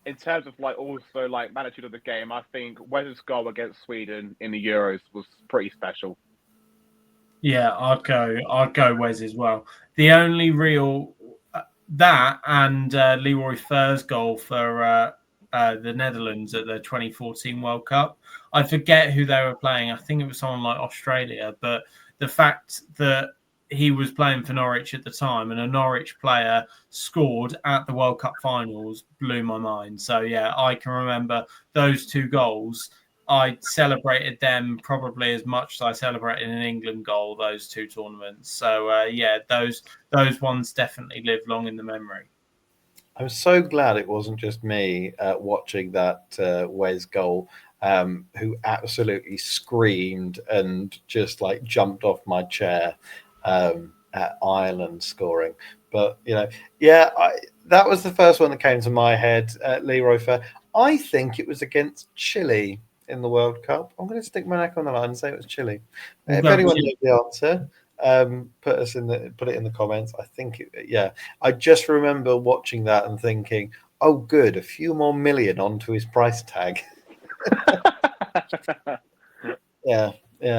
in terms of also magnitude of the game, I think Wes's goal against Sweden in the Euros was pretty special. Yeah, I'd go Wes as well. The only real that and Leroy Fur's goal for the Netherlands at the 2014 World Cup. I forget who they were playing. I think it was someone like Australia, but the fact that he was playing for Norwich at the time and a Norwich player scored at the World Cup finals blew my mind. So I can remember those 2 goals. I celebrated them probably as much as I celebrated an England goal, those 2 tournaments. So those ones definitely live long in the memory. I'm so glad it wasn't just me watching that Wes goal, who absolutely screamed and just jumped off my chair at Ireland scoring. But that was the first one that came to my head. Leroy Fer. I think it was against Chile in the World Cup. I'm going to stick my neck on the line and say it was Chile. If anyone knows the answer, put it in the comments. I think I just remember watching that and thinking, oh good, a few more million onto his price tag.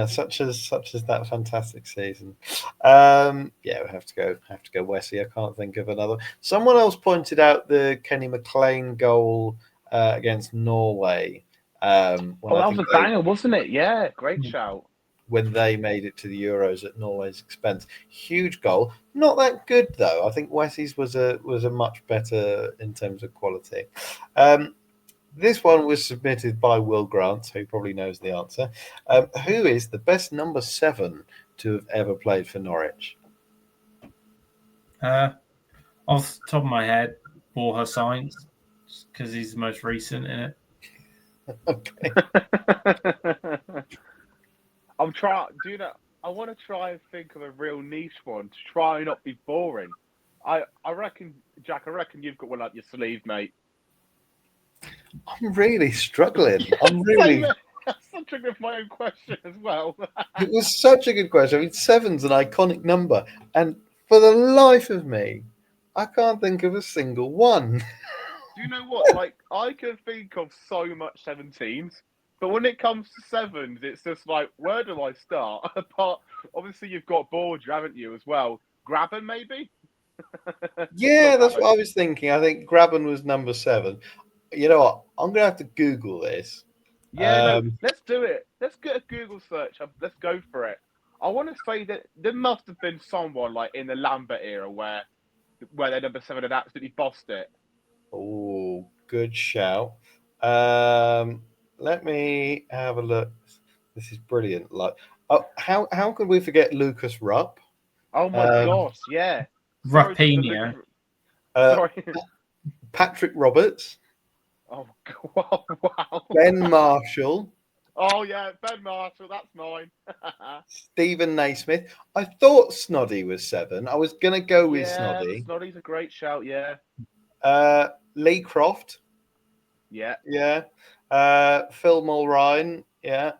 Such as that fantastic season. We have to go Wesley. I can't think of another. Someone else pointed out the Kenny McLean goal against Norway. That was a banger, wasn't it? Yeah, great shout. When they made it to the Euros at Norway's expense. Huge goal. Not that good, though. I think Wessie's was a much better in terms of quality. This one was submitted by Will Grant, who probably knows the answer. Who is the best number 7 to have ever played for Norwich? Off the top of my head, Borja Sainz, because he's the most recent in it. Okay. I'm trying. I want to try and think of a real niche one to try and not be boring. I reckon, Jack. I reckon you've got one up your sleeve, mate. I'm really struggling. That's such a good my own question as well. It was such a good question. I mean, 7's an iconic number, and for the life of me, I can't think of a single one. Do you know what? Like, I can think of so much 17s, but when it comes to 7s, it's just like, where do I start? Apart, obviously, you've got Borgia, haven't you, as well? Graben, maybe? Yeah, that's what I was thinking. I think Graben was number 7. You know what? I'm going to have to Google this. Yeah, no, let's do it. Let's get a Google search. Let's go for it. I want to say that there must have been someone like in the Lambert era where their number 7 had absolutely bossed it. Oh, good shout. Let me have a look. This is brilliant. Like, how could we forget Lucas Rupp? Oh my gosh, yeah. Rapinoe. Sorry. Patrick Roberts. Oh wow. Ben Marshall. Oh yeah, Ben Marshall. That's mine. Stephen Naismith. I thought Snoddy was 7. I was gonna go with Snoddy. Snoddy's a great shout. Yeah. Lee Croft. Yeah. Yeah. Phil Mulrine. Yeah.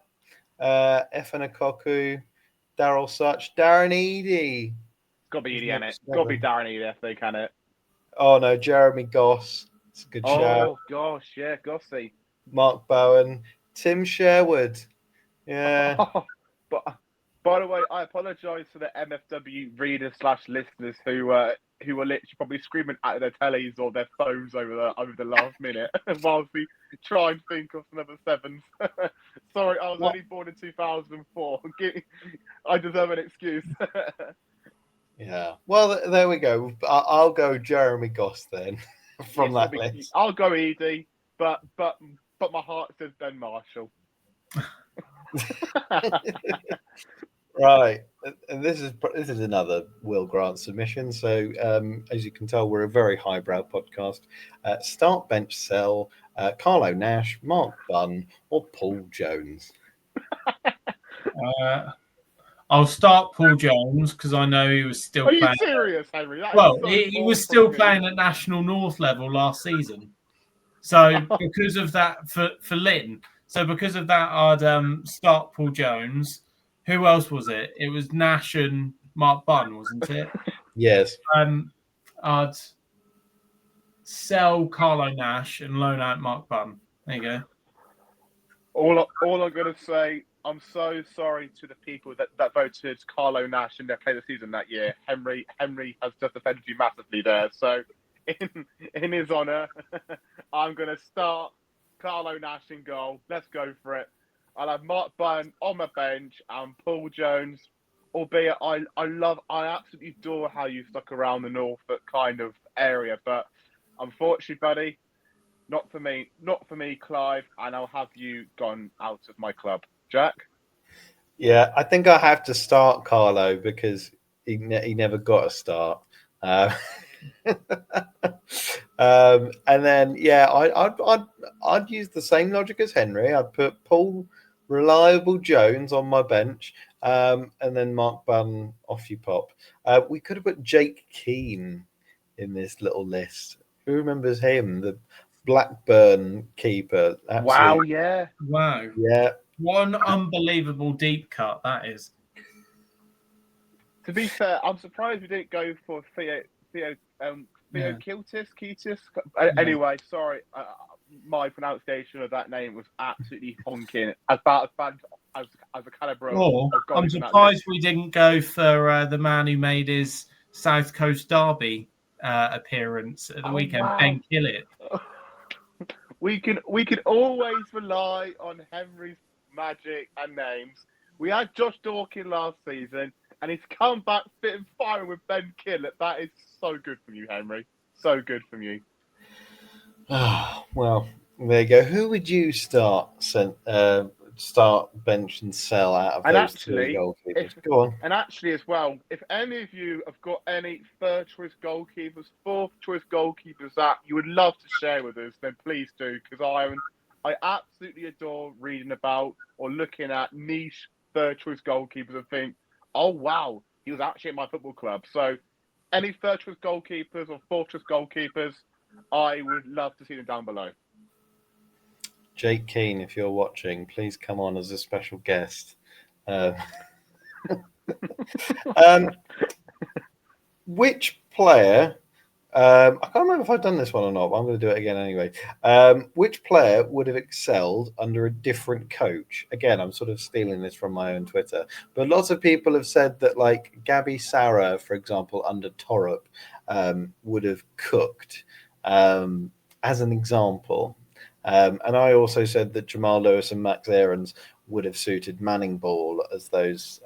Efan Okoku. Daryl Such. Darren Eady. Got to be Eady, innit? Got to be Darren Eady, I think, can it? Oh no, Jeremy Goss. It's a good shout. Oh gosh, yeah, Gossy. Mark Bowen. Tim Sherwood. Yeah. But by the way, I apologise to the MFW readers / listeners who were literally probably screaming at their tellies or their phones over the last minute whilst we try and think of some other 7s. Sorry, I was only born in 2004. I deserve an excuse. Yeah. Well, there we go. I'll go Jeremy Goss then from that list. I'll go Edie, but my heart says Ben Marshall. Right, and this is another Will Grant submission. So as you can tell, we're a very highbrow podcast. Start, bench, sell. Carlo Nash, Mark Bunn, or Paul Jones. I'll start Paul Jones because I know he was still playing. Are you serious, Henry? He was still playing at National North level last season. So because of that, for Lynn. So because of that, I'd start Paul Jones. Who else was it? It was Nash and Mark Bunn, wasn't it? Yes. I'd sell Carlo Nash and loan out Mark Bunn. There you go. All I'm going to say, I'm so sorry to the people that voted Carlo Nash in their play of the season that year. Henry has just offended you massively there. So in his honour, I'm going to start Carlo Nash in goal. Let's go for it. I'll have Mark Bunn on my bench and Paul Jones, albeit I absolutely adore how you stuck around the Norfolk kind of area, but unfortunately, buddy, not for me, Clive, and I'll have you gone out of my club. Jack? Yeah, I think I have to start Carlo because he never got a start. And then, yeah, I'd use the same logic as Henry. I'd put Paul Reliable Jones on my bench, and then Mark Bunn off you pop. We could have put Jake Keane in this little list. Who remembers him? The Blackburn keeper. Wow, yeah. Wow. Yeah. What an unbelievable deep cut that is. To be fair, I'm surprised we didn't go for Theo Kiltis. Anyway, sorry, my pronunciation of that name was absolutely honking. About as bad as a calibre of I'm surprised we didn't go for the man who made his South Coast Derby appearance at the weekend, wow. Ben Killett. We can always rely on Henry's magic and names. We had Josh Dawkins last season, and he's come back fit and firing with Ben Killett. That is so good from you, Henry. So good from you. Well, there you go. Who would you start bench and sell out of those three goalkeepers? Go on. And actually, as well, if any of you have got any third choice goalkeepers, fourth choice goalkeepers that you would love to share with us, then please do, because I absolutely adore reading about or looking at niche third choice goalkeepers and think, oh wow, he was actually at my football club. So any third choice goalkeepers or fourth choice goalkeepers, I would love to see them down below. Jake Keane, if you're watching, please come on as a special guest. Which player? I can't remember if I've done this one or not, but I'm going to do it again anyway. Which player would have excelled under a different coach? Again, I'm sort of stealing this from my own Twitter, but lots of people have said that, like Gabi Sarra, for example, under Torup, would have cooked, as an example. And I also said that Jamal Lewis and Max Aarons would have suited Manning Ball as those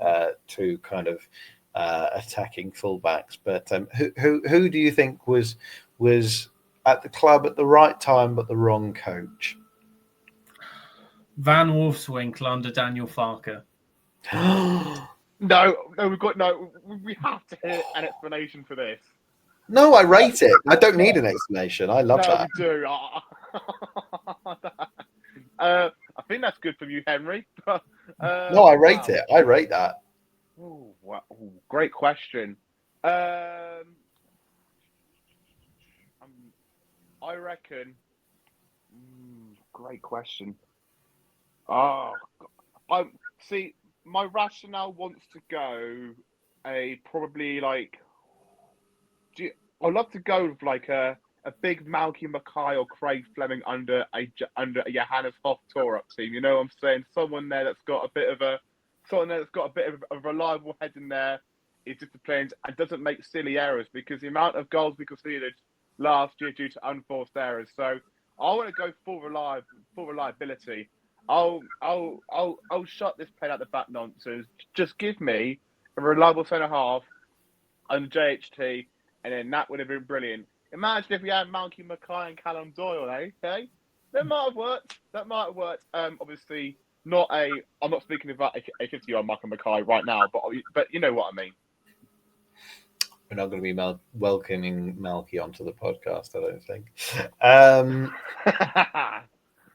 two kind of attacking fullbacks. But who do you think was at the club at the right time but the wrong coach? Van Wolfswinkel under Daniel Farker. No, we have to hear an explanation for this. No, I rate it. I don't need an explanation. I love that. We do. I think that's good from you, Henry. No, I rate it. I rate that. Ooh, wow. Ooh, great question. I reckon. Great question. Oh, I see. My rationale wants to go probably like. I'd love to go with like a big Malky Mackay or Craig Fleming under a Johannes Hoff Torup team. You know what I'm saying? Someone there that's got a bit of a reliable head in there, is disciplined and doesn't make silly errors, because the amount of goals we conceded last year due to unforced errors. So I want to go full reliability. I'll shut this pen out the back nonsense. Just give me a reliable centre half under JHT. And then that would have been brilliant. Imagine if we had Malky Mackay and Callum Doyle, eh? Okay? That might have worked. Obviously, I'm not speaking about a 50-year-old Malky Mackay right now, but you know what I mean. We're not going to be welcoming Malky onto the podcast, I don't think.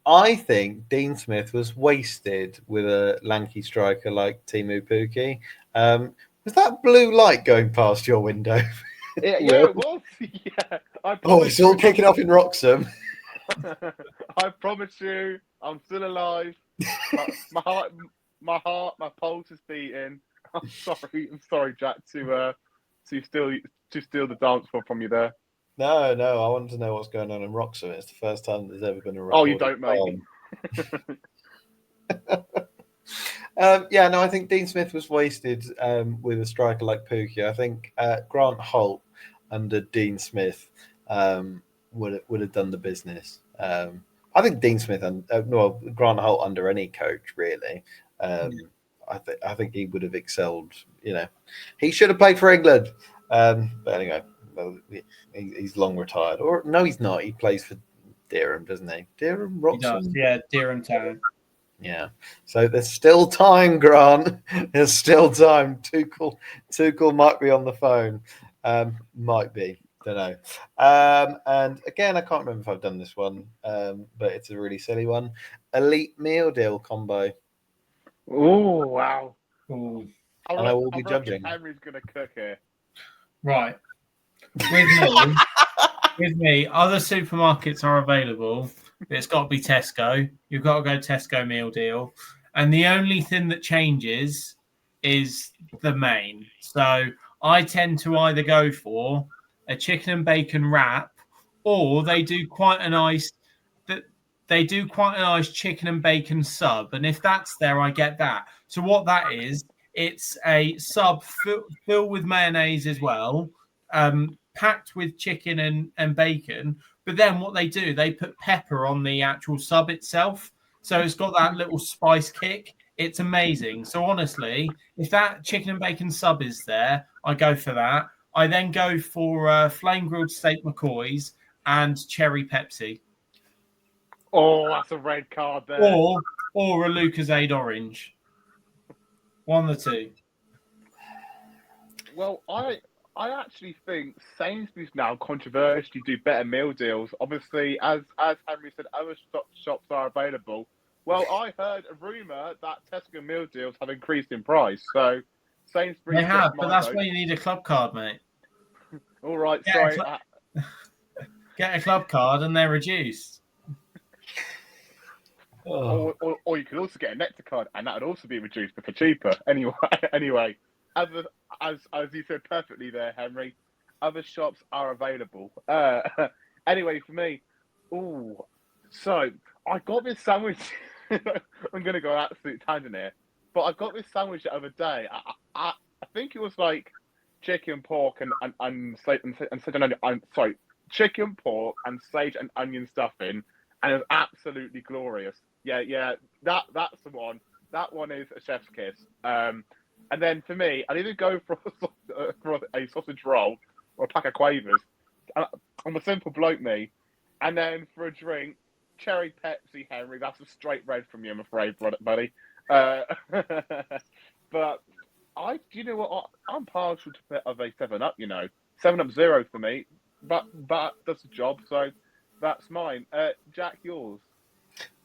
I think Dean Smith was wasted with a lanky striker like Timu Pukki. Was that blue light going past your window? Yeah, it was. Yeah. It's all kicking off in Wroxham. I promise you, I'm still alive. My pulse is beating. I'm sorry, Jack, to steal the dance floor from you there. No, I wanted to know what's going on in Wroxham. It's the first time there's ever been a record. Oh, you don't, mate. I think Dean Smith was wasted with a striker like Pukki. I think Grant Holt under Dean Smith would have done the business. I think Dean Smith and Grant Holt under any coach really. I think he would have excelled. You know, he should have played for England. But anyway, he's long retired. Or no, he's not. He plays for Dereham, doesn't he? Dereham, Wroxham. He does, yeah, Dereham Town. Yeah, so there's still time, Grant. There's still time. Tuchel might be on the phone. Might be. Don't know. And again, I can't remember if I've done this one, but it's a really silly one. Elite meal deal combo. Oh, wow. Ooh. And I will be judging. Henry's going to cook here. Right. With me, other supermarkets are available. It's got to be Tesco. You've got to go Tesco meal deal. And the only thing that changes is the main. So I tend to either go for a chicken and bacon wrap, or they do quite a nice chicken and bacon sub. And if that's there, I get that. So what that is, it's a sub filled with mayonnaise as well, packed with chicken and bacon. But then what they do, they put pepper on the actual sub itself. So it's got that little spice kick. It's amazing. So honestly, if that chicken and bacon sub is there, I go for that. I then go for flame grilled steak McCoys and cherry Pepsi. Oh, that's a red card there. Or a Lucozade orange. One of the two. Well, I actually think Sainsbury's now controversially do better meal deals. Obviously, as Henry said, other shops are available. Well, I heard a rumour that Tesco meal deals have increased in price. So Sainsbury's. They have, but that's why you need a club card, mate. All right, sorry. Get a club card and they're reduced. Or you could also get a Nectar card, and that would also be reduced, but for cheaper. Anyway, as you said perfectly there, Henry, other shops are available. Anyway, for me, so I got this sandwich. I'm going to go absolute tangent here, but I got this sandwich the other day. I think it was like chicken, pork, chicken, pork, and sage and onion stuffing, and it was absolutely glorious. Yeah, that's the one. That one is a chef's kiss. And then for me, I'd either go for a sausage roll or a pack of quavers. I'm a simple bloke, me. And then for a drink, cherry Pepsi, Henry. That's a straight red from you, I'm afraid, buddy. But do you know what? I'm partial to a bit of a 7-Up. 7-Up Zero for me. But does the job, so that's mine. Jack, yours.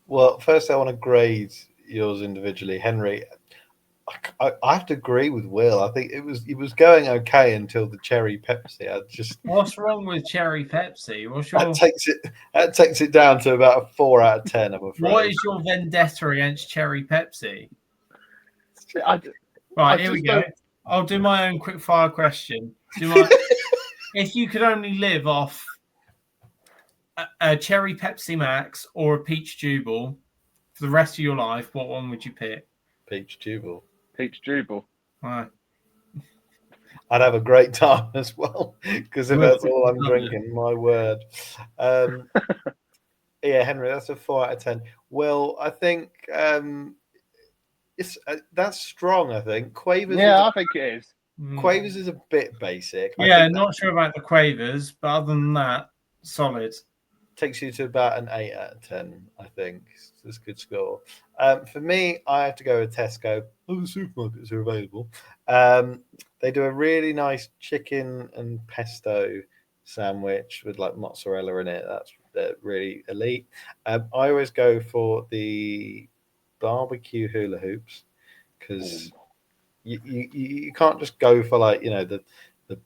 Well, first I want to grade yours individually, Henry. I have to agree with Will. I think it was going okay until the cherry Pepsi. What's wrong with cherry Pepsi? That takes it down to about a 4 out of 10. I'm afraid. What is your vendetta against cherry Pepsi? Right, here we go. I'll do my own quick fire question. If you could only live off a cherry Pepsi Max or a peach Jubal for the rest of your life, what one would you pick? Peach Jubal. Right. I'd have a great time as well, because if that's all I'm drinking, my word. Yeah, Henry, that's a 4 out of 10. Well, I think that's strong. I think Quavers. Yeah, I think it is. Quavers is a bit basic. Yeah, not sure about the Quavers, but other than that, solid. Takes you to about an 8 out of 10, I think. It's a good score. For me, I have to go with Tesco. Oh, the supermarkets are available. They do a really nice chicken and pesto sandwich with like mozzarella in it. That's really elite. I always go for the barbecue hula hoops because you can't just go for like the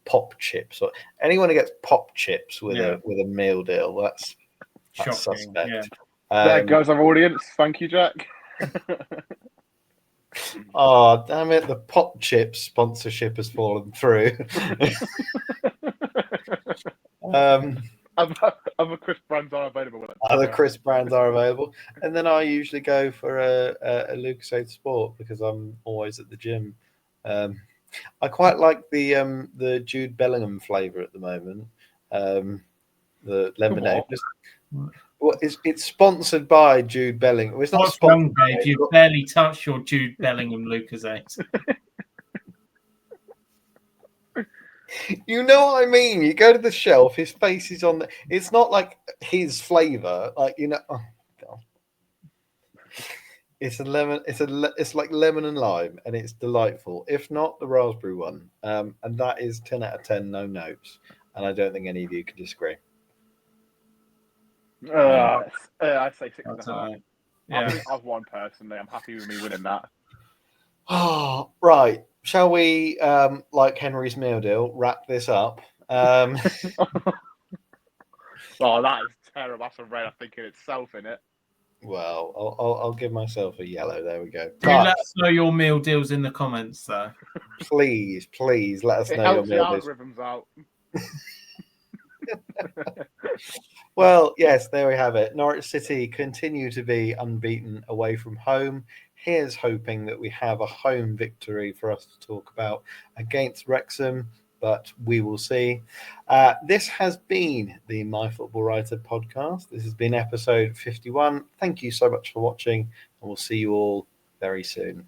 pop chips or anyone who gets pop chips with a meal deal. That's suspect. Yeah. There goes our audience. Thank you, Jack. Oh, damn it. The pop chips sponsorship has fallen through. Other crisp brands are available. Crisp brands are available. And then I usually go for a Lucozade Sport because I'm always at the gym. I quite like the Jude Bellingham flavour at the moment. The lemonade. Well, it's sponsored by Jude Bellingham. It's not What's wrong, Dave? You've barely touched your Jude Bellingham Lucozade. You know what I mean? You go to the shelf, his face is on the. It's not like his flavour, like Oh God. It's a lemon. It's like lemon and lime, and it's delightful. If not the raspberry one, and that is 10 out of 10, no notes. And I don't think any of you can disagree. I'd say 6.5. Yeah. I've won personally. I'm happy with me winning that. Oh, right. Shall we, like Henry's meal deal, wrap this up? Oh, that is terrible. That's a red, I think, in itself, innit? Well, I'll give myself a yellow. There we go. Do let us know your meal deals in the comments, though. Please let us know your meal deals. Algorithms out. Well, yes, there we have it. Norwich City continue to be unbeaten away from home. Here's hoping that we have a home victory for us to talk about against Wrexham. but we will see. This has been the My Football Writer podcast. This has been episode 51. Thank you so much for watching, and we'll see you all very soon.